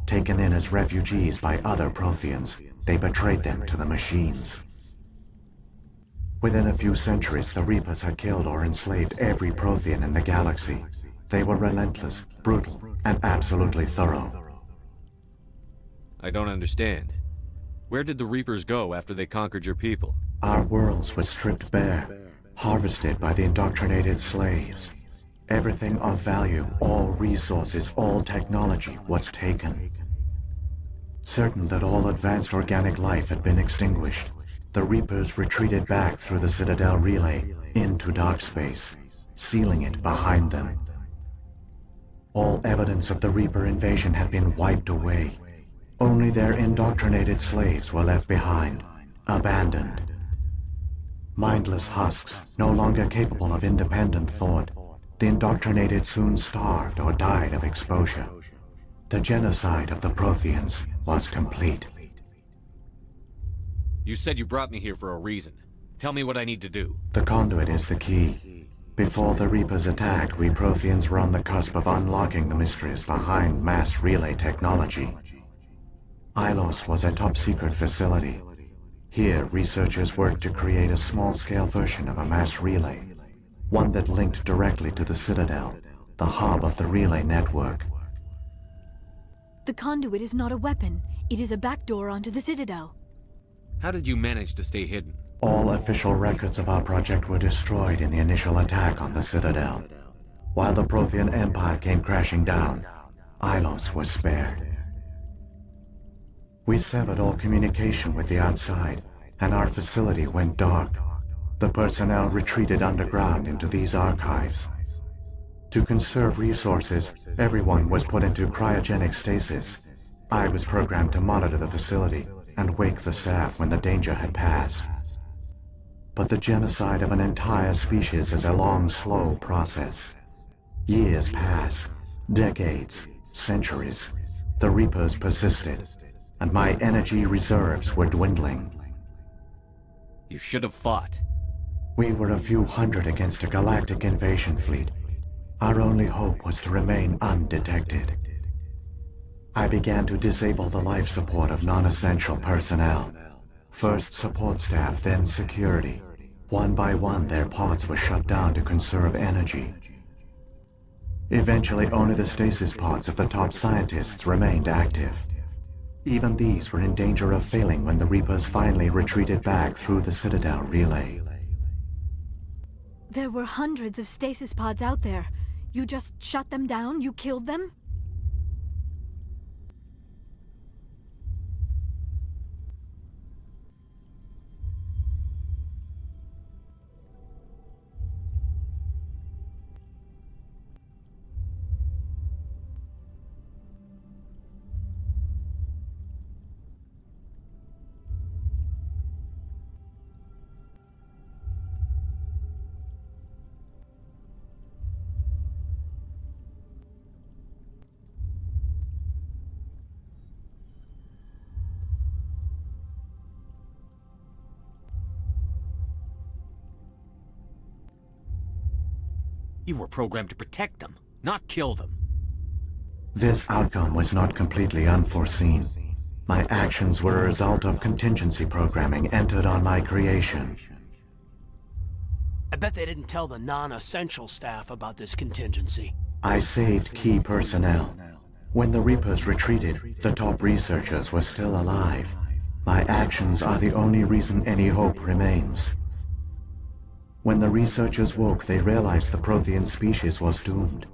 Taken in as refugees by other Protheans, they betrayed them to the machines. Within a few centuries, the Reapers had killed or enslaved every Prothean in the galaxy. They were relentless, brutal, and absolutely thorough. I don't understand. Where did the Reapers go after they conquered your people? Our worlds were stripped bare, harvested by the indoctrinated slaves. Everything of value, all resources, all technology was taken. Certain that all advanced organic life had been extinguished, the Reapers retreated back through the Citadel relay into dark space, sealing it behind them. All evidence of the Reaper invasion had been wiped away. Only their indoctrinated slaves were left behind, abandoned. Mindless husks, no longer capable of independent thought, the indoctrinated soon starved or died of exposure. The genocide of the Protheans was complete. You said you brought me here for a reason. Tell me what I need to do. The conduit is the key. Before the Reapers attacked, we Protheans were on the cusp of unlocking the mysteries behind mass relay technology. Ilos was a top-secret facility. Here, researchers worked to create a small-scale version of a mass relay, one that linked directly to the Citadel, the hub of the relay network. The conduit is not a weapon. It is a backdoor onto the Citadel. How did you manage to stay hidden? All official records of our project were destroyed in the initial attack on the Citadel. While the Prothean Empire came crashing down, Ilos was spared. We severed all communication with the outside, and our facility went dark. The personnel retreated underground into these archives. To conserve resources, everyone was put into cryogenic stasis. I was programmed to monitor the facility and wake the staff when the danger had passed. But the genocide of an entire species is a long, slow process. Years passed, decades, centuries. The Reapers persisted, and my energy reserves were dwindling. You should have fought. We were a few hundred against a galactic invasion fleet. Our only hope was to remain undetected. I began to disable the life support of non-essential personnel. First support staff, then security. One by one, their pods were shut down to conserve energy. Eventually, only the stasis pods of the top scientists remained active. Even these were in danger of failing when the Reapers finally retreated back through the Citadel relay. There were hundreds of stasis pods out there. You just shut them down? You killed them? You were programmed to protect them, not kill them. This outcome was not completely unforeseen. My actions were a result of contingency programming entered on my creation. I bet they didn't tell the non-essential staff about this contingency. I saved key personnel. When the Reapers retreated, the top researchers were still alive. My actions are the only reason any hope remains. When the researchers woke, they realized the Prothean species was doomed.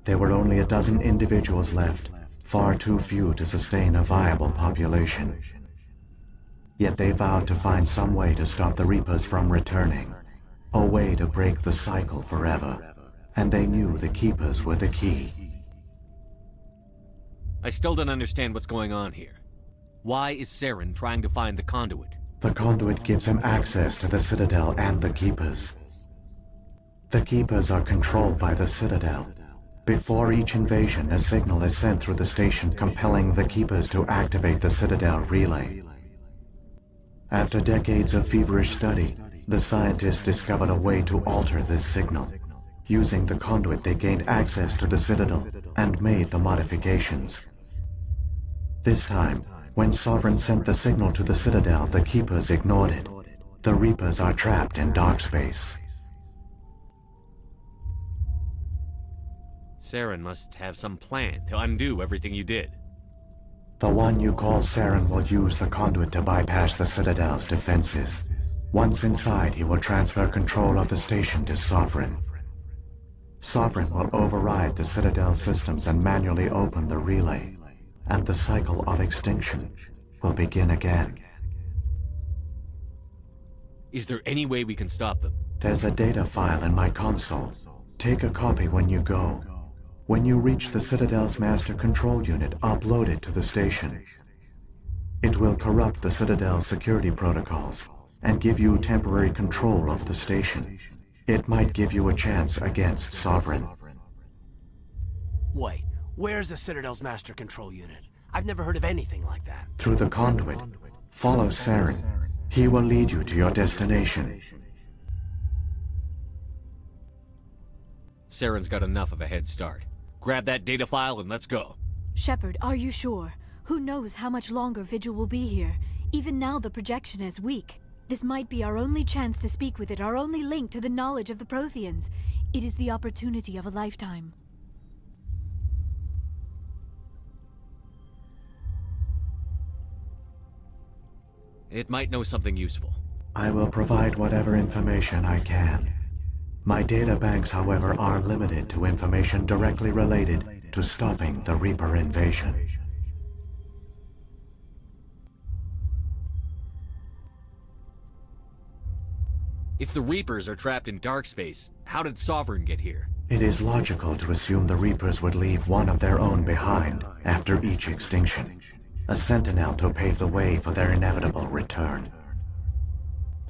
There were only a dozen individuals left, far too few to sustain a viable population. Yet they vowed to find some way to stop the Reapers from returning, a way to break the cycle forever. And they knew the Keepers were the key. I still don't understand what's going on here. Why is Saren trying to find the conduit? The conduit gives him access to the Citadel and the Keepers. The Keepers are controlled by the Citadel. Before each invasion, a signal is sent through the station compelling the Keepers to activate the Citadel relay. After decades of feverish study, the scientists discovered a way to alter this signal. Using the conduit, they gained access to the Citadel and made the modifications. This time, when Sovereign sent the signal to the Citadel, the Keepers ignored it. The Reapers are trapped in dark space. Saren must have some plan to undo everything you did. The one you call Saren will use the conduit to bypass the Citadel's defenses. Once inside, he will transfer control of the station to Sovereign. Sovereign will override the Citadel systems and manually open the relay, and the cycle of extinction will begin again. Is there any way we can stop them? There's a data file in my console. Take a copy when you go. When you reach the Citadel's master control unit, upload it to the station. It will corrupt the Citadel's security protocols and give you temporary control of the station. It might give you a chance against Sovereign. Wait, where's the Citadel's master control unit? I've never heard of anything like that. Through the conduit, follow Saren. He will lead you to your destination. Saren's got enough of a head start. Grab that data file and let's go. Shepard, are you sure? Who knows how much longer Vigil will be here? Even now the projection is weak. This might be our only chance to speak with it, our only link to the knowledge of the Protheans. It is the opportunity of a lifetime. It might know something useful. I will provide whatever information I can. My data banks, however, are limited to information directly related to stopping the Reaper invasion. If the Reapers are trapped in dark space, how did Sovereign get here? It is logical to assume the Reapers would leave one of their own behind after each extinction. A sentinel to pave the way for their inevitable return.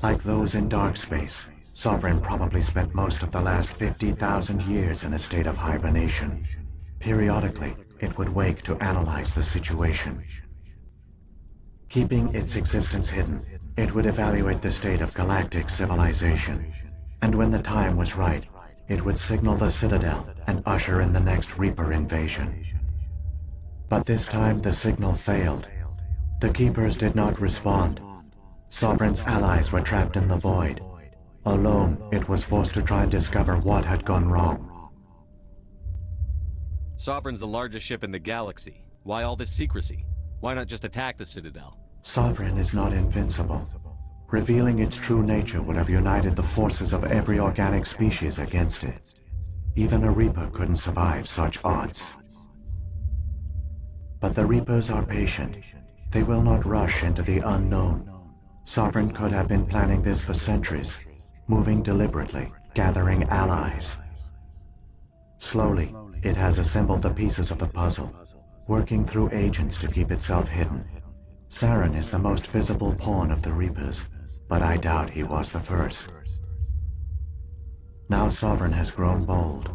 Like those in dark space, Sovereign probably spent most of the last 50,000 years in a state of hibernation. Periodically, it would wake to analyze the situation. Keeping its existence hidden, it would evaluate the state of galactic civilization. And when the time was right, it would signal the Citadel and usher in the next Reaper invasion. But this time the signal failed. The Keepers did not respond. Sovereign's allies were trapped in the void. Alone, it was forced to try and discover what had gone wrong. Sovereign's the largest ship in the galaxy. Why all this secrecy? Why not just attack the Citadel? Sovereign is not invincible. Revealing its true nature would have united the forces of every organic species against it. Even a Reaper couldn't survive such odds. But the Reapers are patient. They will not rush into the unknown. Sovereign could have been planning this for centuries, moving deliberately, gathering allies. Slowly, it has assembled the pieces of the puzzle, working through agents to keep itself hidden. Saren is the most visible pawn of the Reapers, but I doubt he was the first. Now Sovereign has grown bold.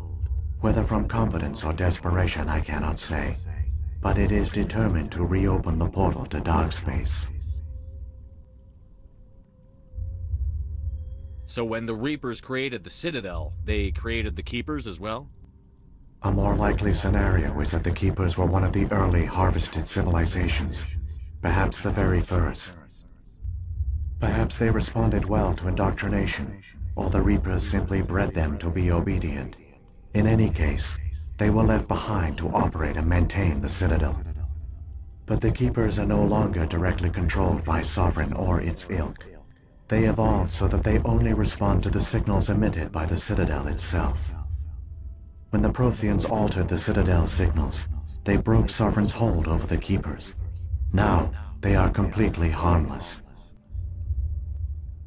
Whether from confidence or desperation, I cannot say. But it is determined to reopen the portal to dark space. So when the Reapers created the Citadel, they created the Keepers as well? A more likely scenario is that the Keepers were one of the early harvested civilizations, perhaps the very first. Perhaps they responded well to indoctrination, or the Reapers simply bred them to be obedient. In any case, they were left behind to operate and maintain the Citadel. But the Keepers are no longer directly controlled by Sovereign or its ilk. They evolved so that they only respond to the signals emitted by the Citadel itself. When the Protheans altered the Citadel's signals, they broke Sovereign's hold over the Keepers. Now, they are completely harmless.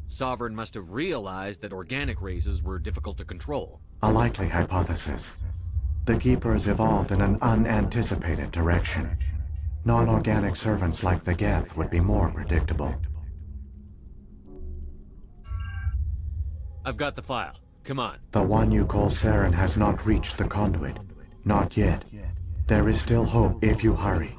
Sovereign must have realized that organic races were difficult to control. A likely hypothesis. The Keepers evolved in an unanticipated direction. Non-organic servants like the Geth would be more predictable. I've got the file. Come on. The one you call Saren has not reached the conduit. Not yet. There is still hope if you hurry.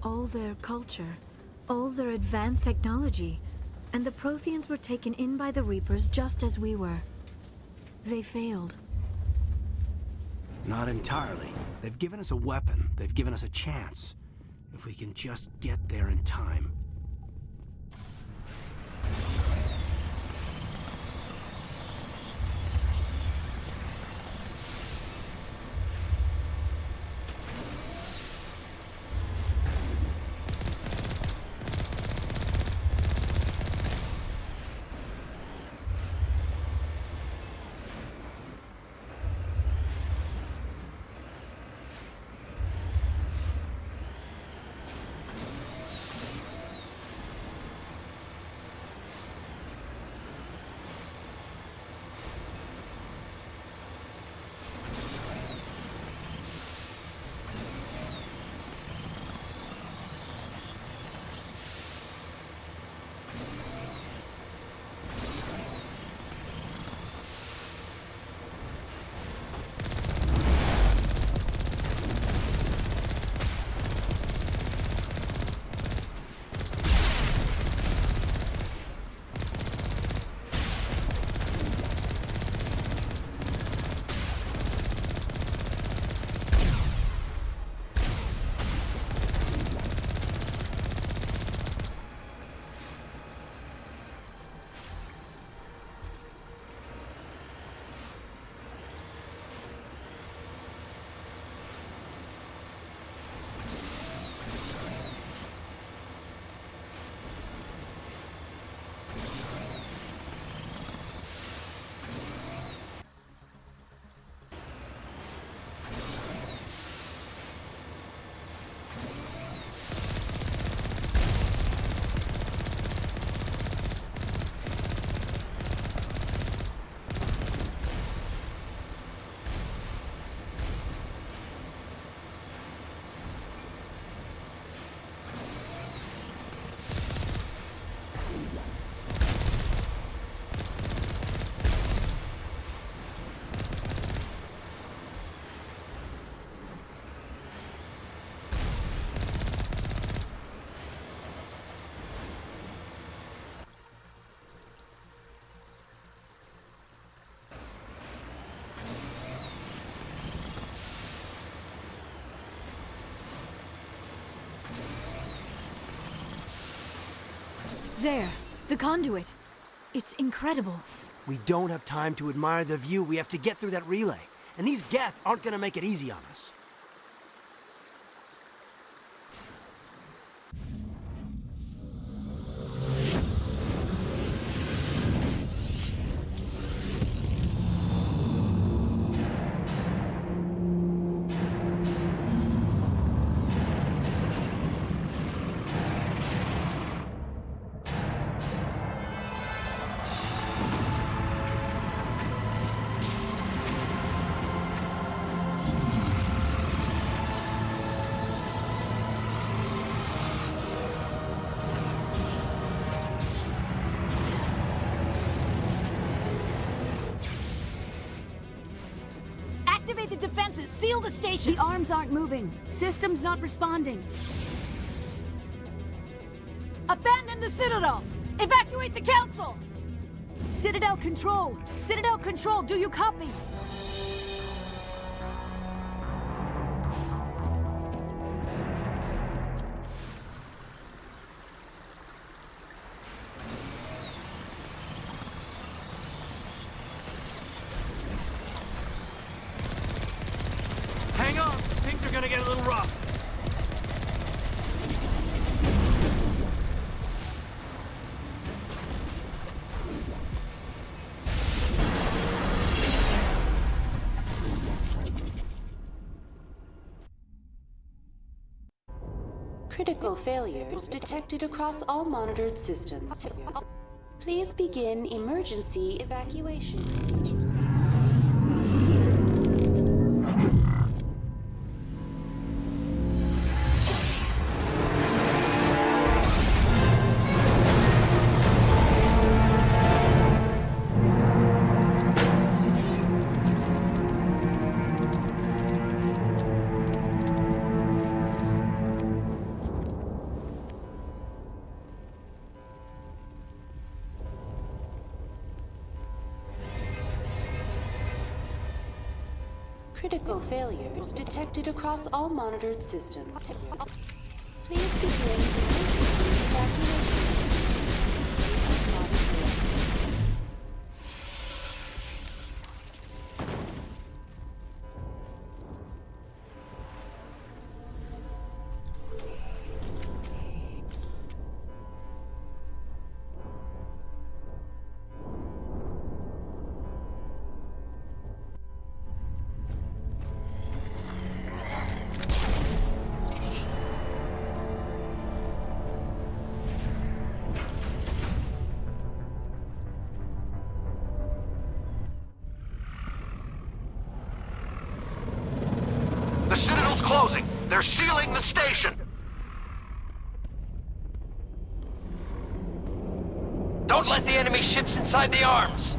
All their culture, all their advanced technology, and the Protheans were taken in by the Reapers just as we were. They failed. Not entirely. They've given us a weapon. They've given us a chance. If we can just get there in time. There, the conduit. It's incredible. We don't have time to admire the view. We have to get through that relay. And these Geth aren't gonna make it easy on us. Activate the defenses! Seal the station! The arms aren't moving. System's not responding. Abandon the Citadel! Evacuate the Council! Citadel Control! Citadel Control, do you copy? Hang on! Things are gonna get a little rough. Critical failures detected across all monitored systems. Please begin emergency evacuation procedures. Critical failures detected across all monitored systems. Please begin emergency evacuation. The Citadel's closing. They're sealing the station. Don't let the enemy ships inside the arms!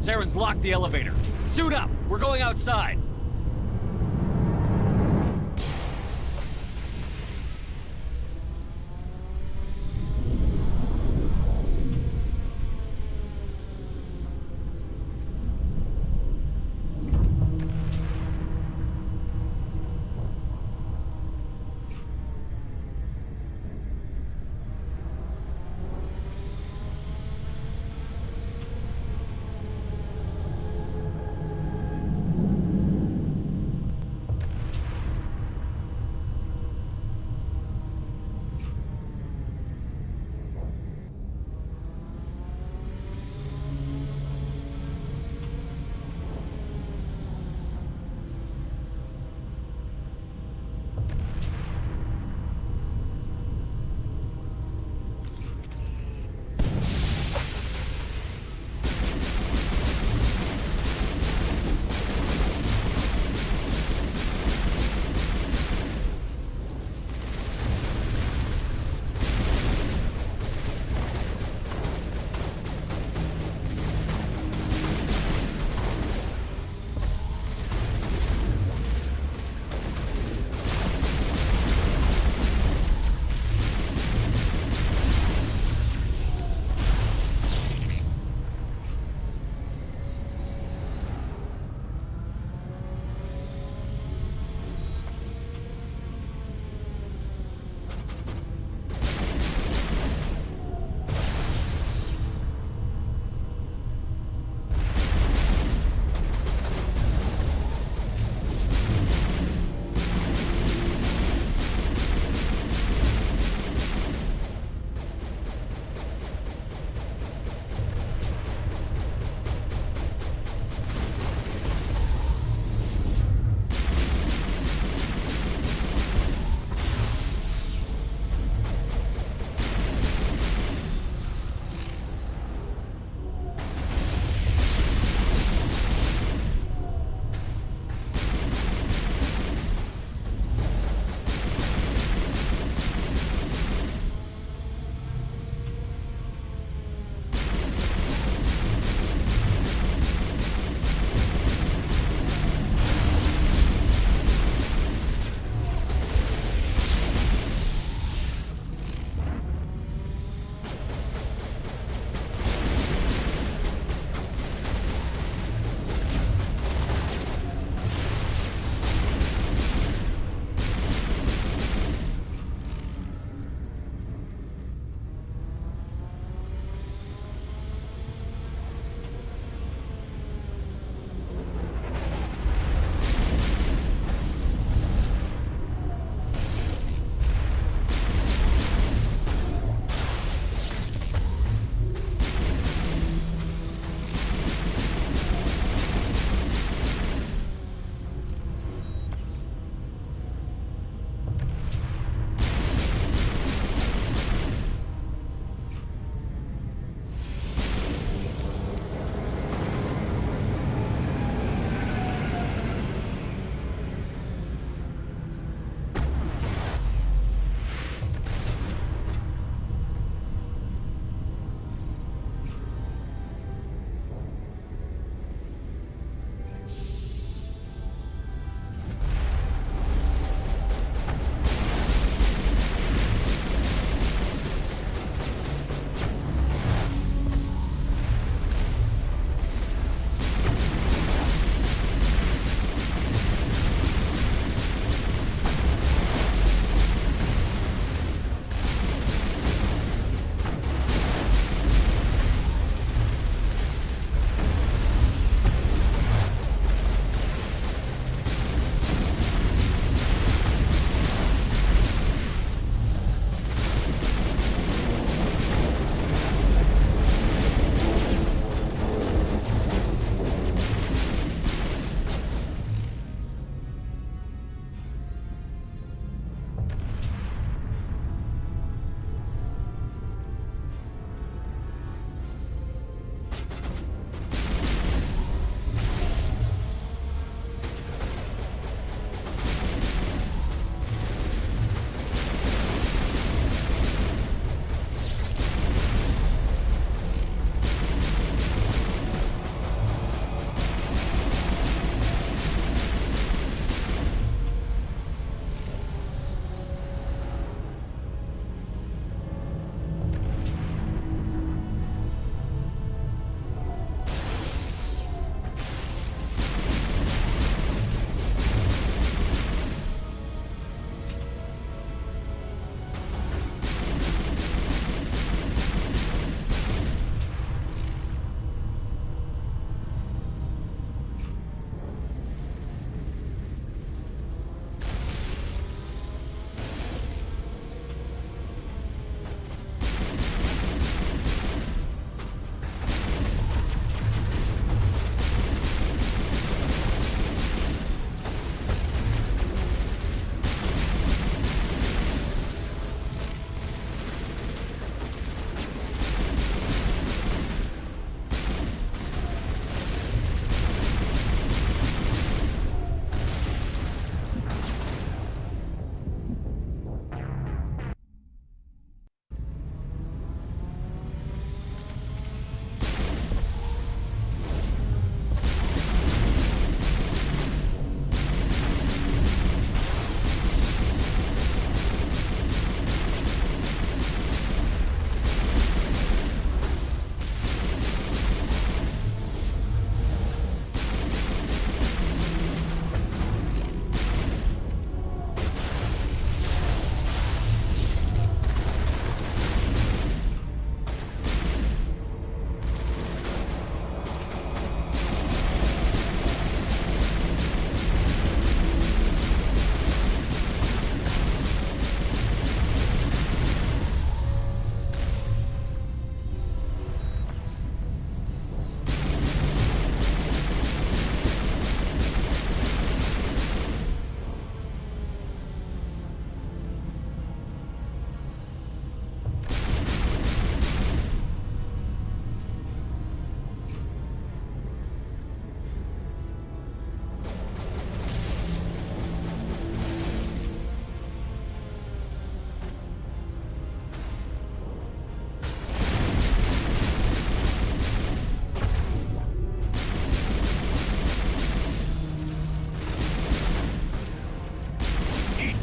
Saren's locked the elevator. Suit up! We're going outside!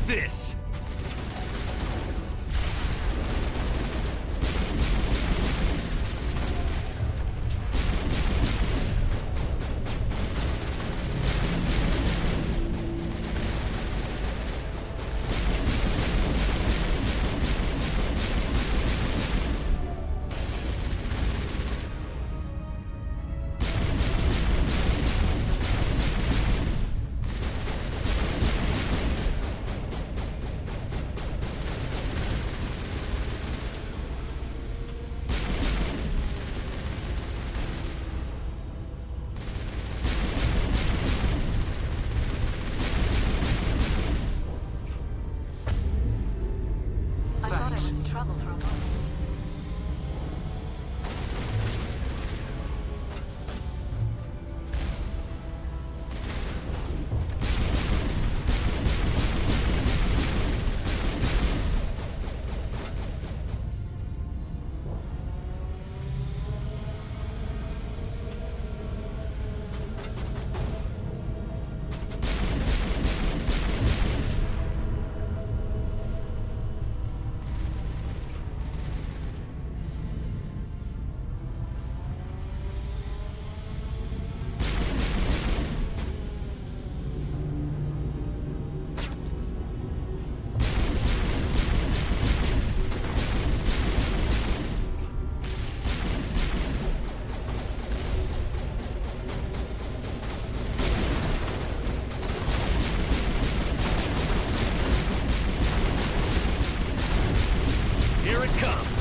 this! I thought I was in trouble for a moment. Here it comes!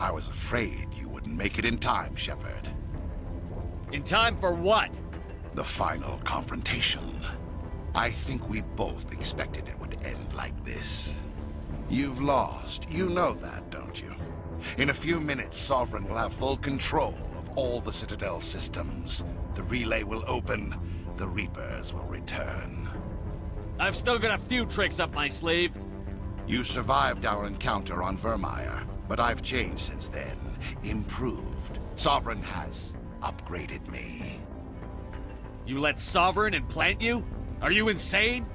I was afraid you wouldn't make it in time, Shepard. In time for what? The final confrontation. I think we both expected it would end like this. You've lost. You know that, don't you? In a few minutes, Sovereign will have full control of all the Citadel systems. The relay will open. The Reapers will return. I've still got a few tricks up my sleeve. You survived our encounter on Vermeer, but I've changed since then. Improved. Sovereign has upgraded me. You let Sovereign implant you? Are you insane?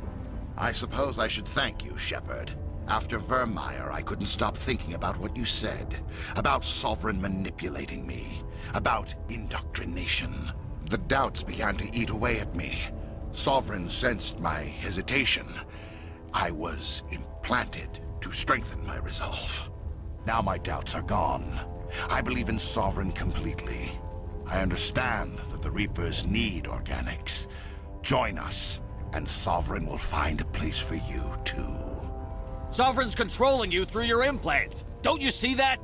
I suppose I should thank you, Shepard. After Vermeer, I couldn't stop thinking about what you said. About Sovereign manipulating me. About indoctrination. The doubts began to eat away at me. Sovereign sensed my hesitation. I was implanted to strengthen my resolve. Now my doubts are gone. I believe in Sovereign completely. I understand that the Reapers need organics. Join us, and Sovereign will find a place for you, too. Sovereign's controlling you through your implants. Don't you see that?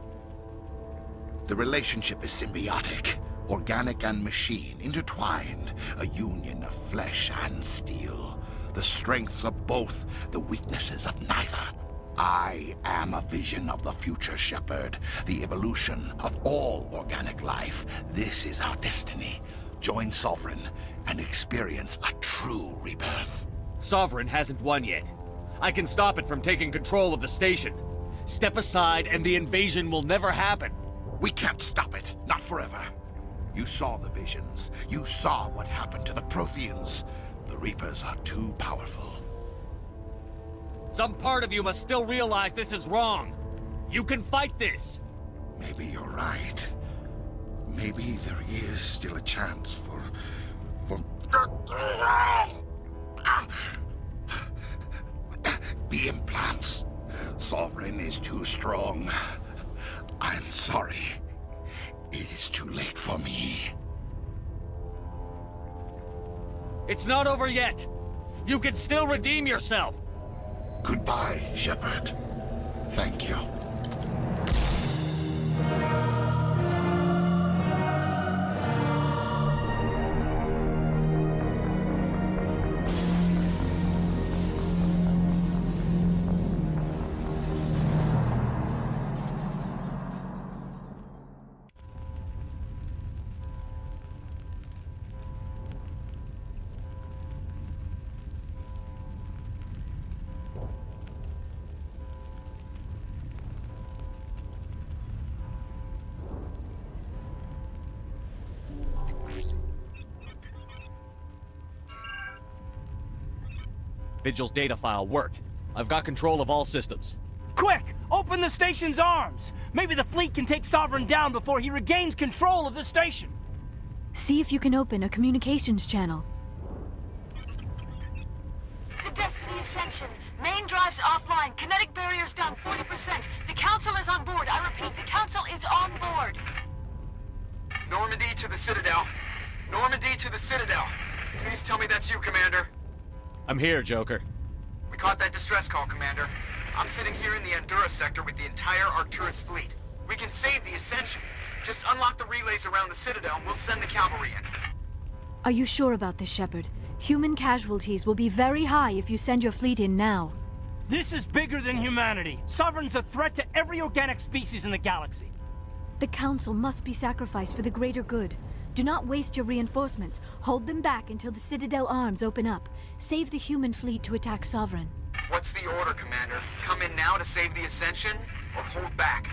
The relationship is symbiotic, organic and machine, intertwined, a union of flesh and steel. The strengths of both, the weaknesses of neither. I am a vision of the future, Shepard, the evolution of all organic life. This is our destiny. Join Sovereign and experience a true rebirth. Sovereign hasn't won yet. I can stop it from taking control of the station. Step aside and the invasion will never happen. We can't stop it, not forever. You saw the visions. You saw what happened to the Protheans. The Reapers are too powerful. Some part of you must still realize this is wrong. You can fight this. Maybe you're right. Maybe there is still a chance for... The implants. Sovereign is too strong. I'm sorry. It is too late for me. It's not over yet. You can still redeem yourself. Goodbye, Shepard. Thank you. Vigil's data file worked. I've got control of all systems. Quick! Open the station's arms! Maybe the fleet can take Sovereign down before he regains control of the station! See if you can open a communications channel. The Destiny Ascension. Main drives offline. Kinetic barriers down 40%. The Council is on board. I repeat, the Council is on board. Normandy to the Citadel. Normandy to the Citadel. Please tell me that's you, Commander. I'm here, Joker. We caught that distress call, Commander. I'm sitting here in the Endura sector with the entire Arcturus fleet. We can save the Ascension. Just unlock the relays around the Citadel and we'll send the cavalry in. Are you sure about this, Shepard? Human casualties will be very high if you send your fleet in now. This is bigger than humanity. Sovereign's a threat to every organic species in the galaxy. The Council must be sacrificed for the greater good. Do not waste your reinforcements. Hold them back until the Citadel arms open up. Save the human fleet to attack Sovereign. What's the order, Commander? Come in now to save the Ascension, or hold back?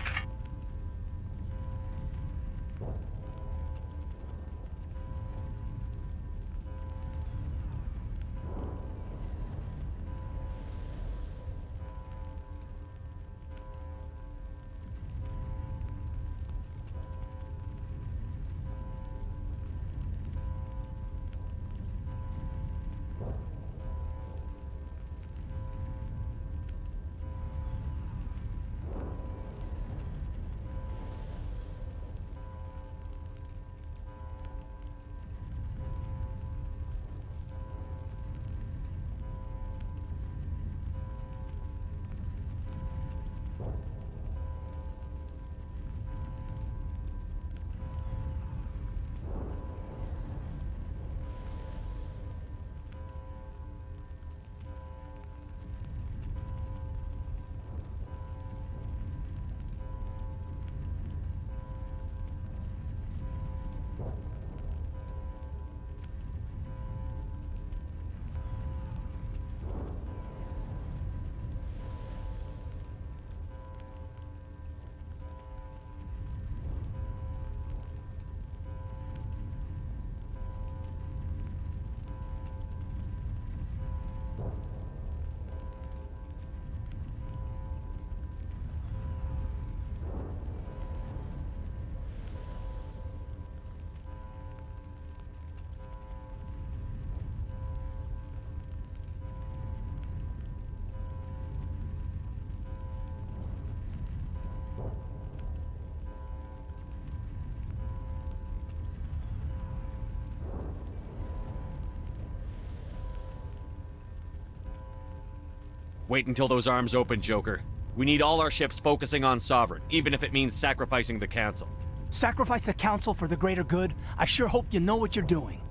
Wait until those arms open, Joker. We need all our ships focusing on Sovereign, even if it means sacrificing the Council. Sacrifice the Council for the greater good? I sure hope you know what you're doing.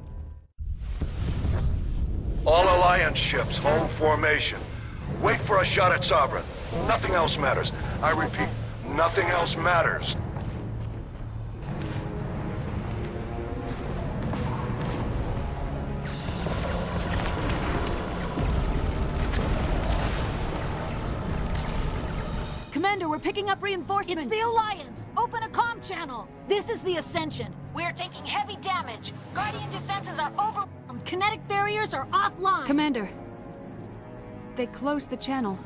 All Alliance ships, home formation. Wait for a shot at Sovereign. Nothing else matters. I repeat, nothing else matters. Commander, we're picking up reinforcements. It's the Alliance! Open a comm channel! This is the Ascension. We're taking heavy damage. Guardian defenses are overwhelmed. Kinetic barriers are offline. Commander, they closed the channel.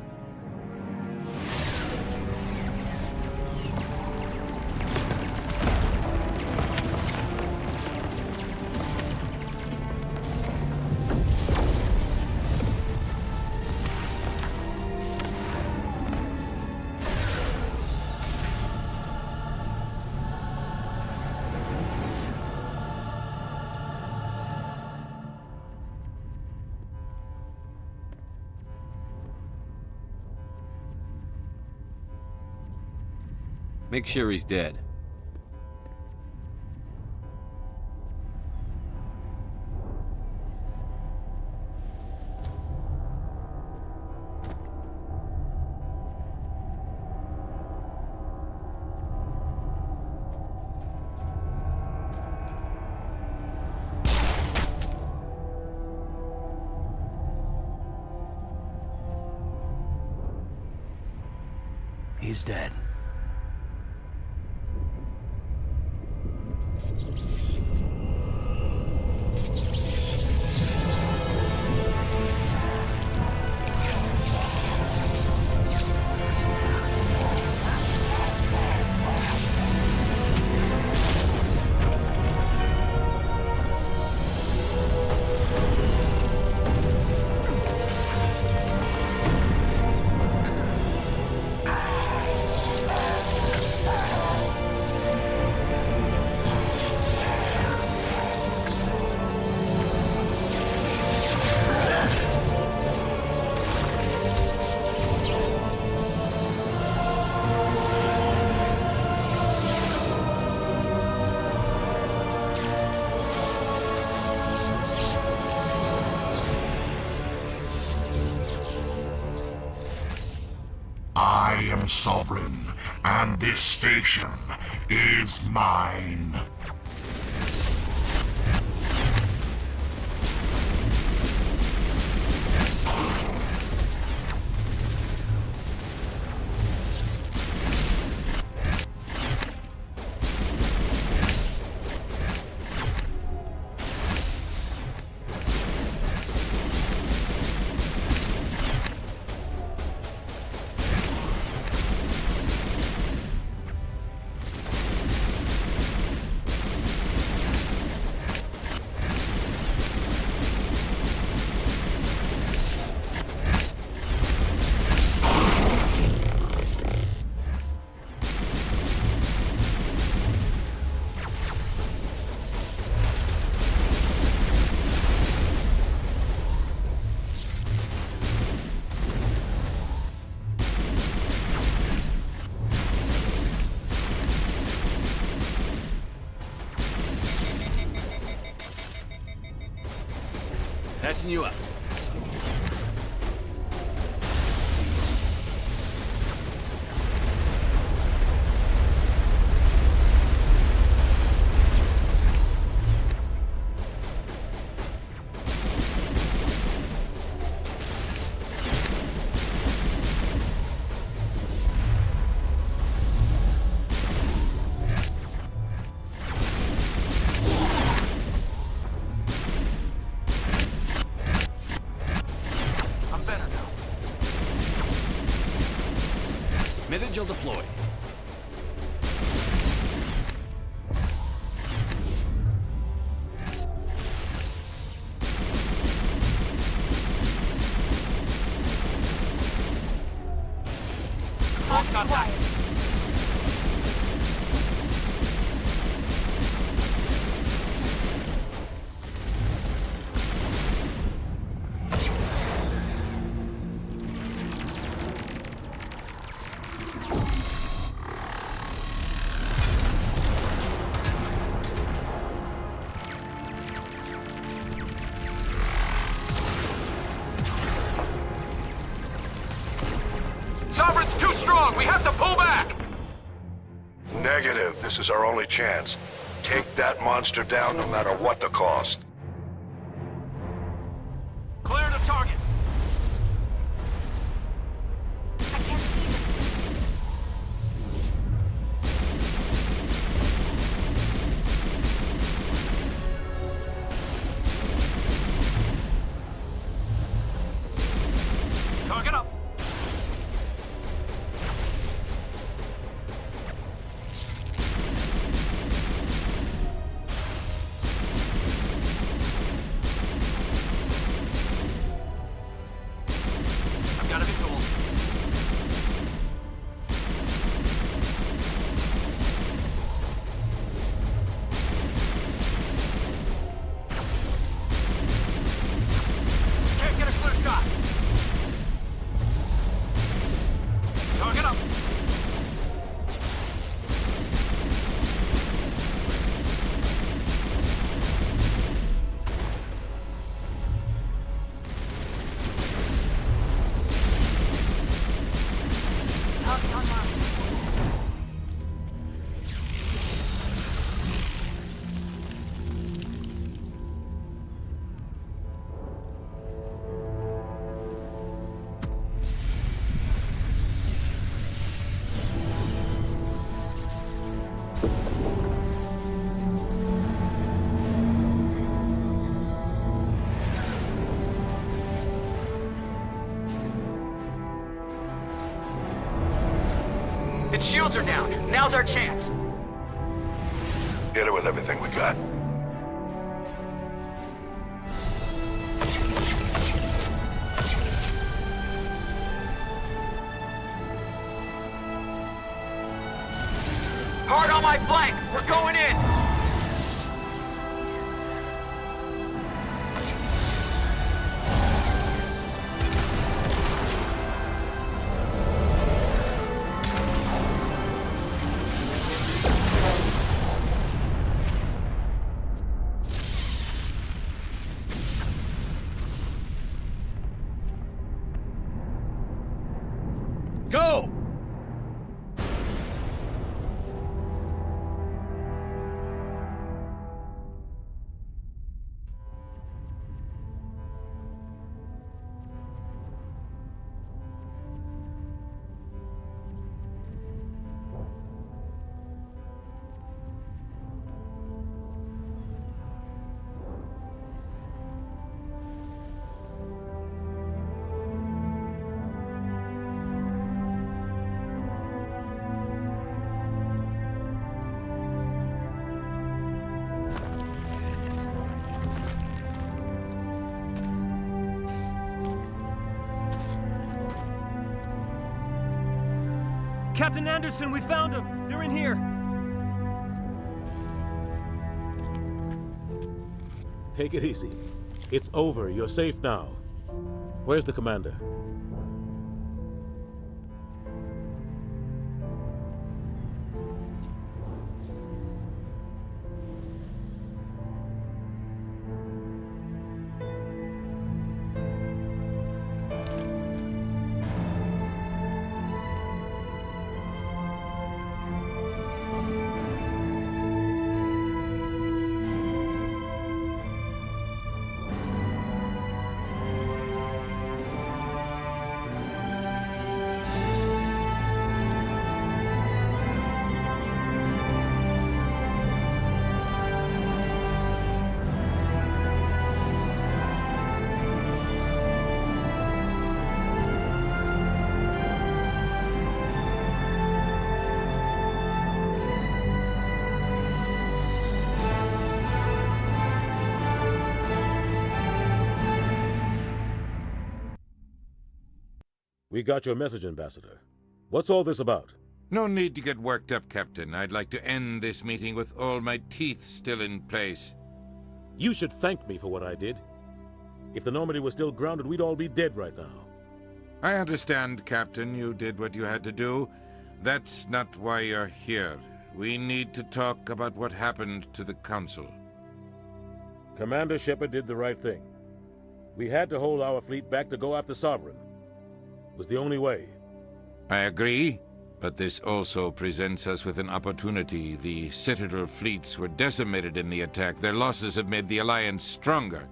Make sure he's dead. He's dead. I am Sovereign, and this station is mine. Patching you up. Vigil deployed. Close contact. current's too strong. We have to pull back. Negative. This is our only chance. Take that monster down no matter what the cost. Clear the target. I can't see them. Target up. I've got a visual. Can't get a clear shot. Target up. Target online. Its shields are down. Now's our chance. Hit it with everything we got. Hard on my flank. We're going in. Go! Captain Anderson, we found them. They're in here. Take it easy. It's over. You're safe now. Where's the commander? We got your message, Ambassador. What's all this about? No need to get worked up, Captain. I'd like to end this meeting with all my teeth still in place. You should thank me for what I did. If the Normandy was still grounded, we'd all be dead right now. I understand, Captain. You did what you had to do. That's not why you're here. We need to talk about what happened to the Council. Commander Shepard did the right thing. We had to hold our fleet back to go after Sovereign. It was the only way. I agree, but this also presents us with an opportunity. The Citadel fleets were decimated in the attack. Their losses have made the Alliance stronger.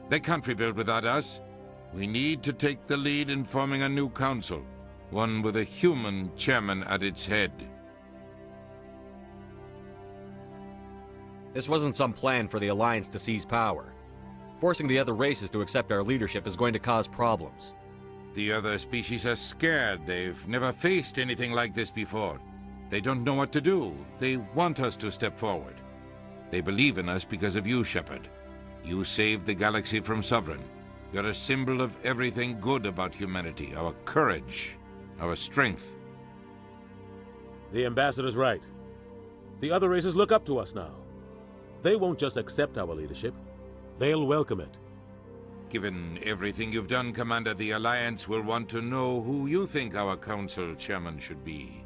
They can't rebuild without us. We need to take the lead in forming a new council, one with a human chairman at its head. This wasn't some plan for the Alliance to seize power. Forcing the other races to accept our leadership is going to cause problems. The other species are scared. They've never faced anything like this before. They don't know what to do. They want us to step forward. They believe in us because of you, Shepard. You saved the galaxy from Sovereign. You're a symbol of everything good about humanity, our courage, our strength. The ambassador's right. The other races look up to us now. They won't just accept our leadership. They'll welcome it. Given everything you've done, Commander, the Alliance will want to know who you think our council chairman should be.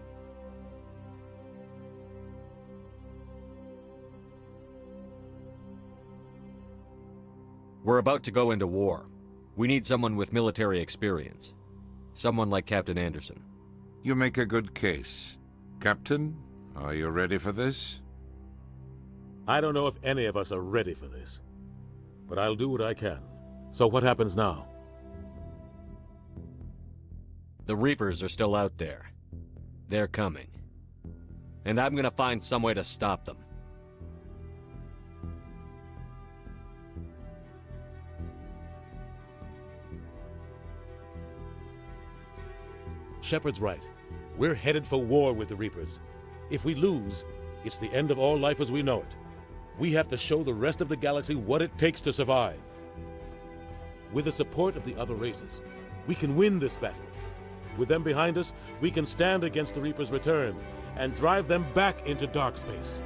We're about to go into war. We need someone with military experience. Someone like Captain Anderson. You make a good case. Captain, are you ready for this? I don't know if any of us are ready for this, but I'll do what I can. So what happens now? The Reapers are still out there. They're coming. And I'm gonna find some way to stop them. Shepard's right. We're headed for war with the Reapers. If we lose, it's the end of all life as we know it. We have to show the rest of the galaxy what it takes to survive. With the support of the other races, we can win this battle. With them behind us, we can stand against the Reapers' return and drive them back into dark space.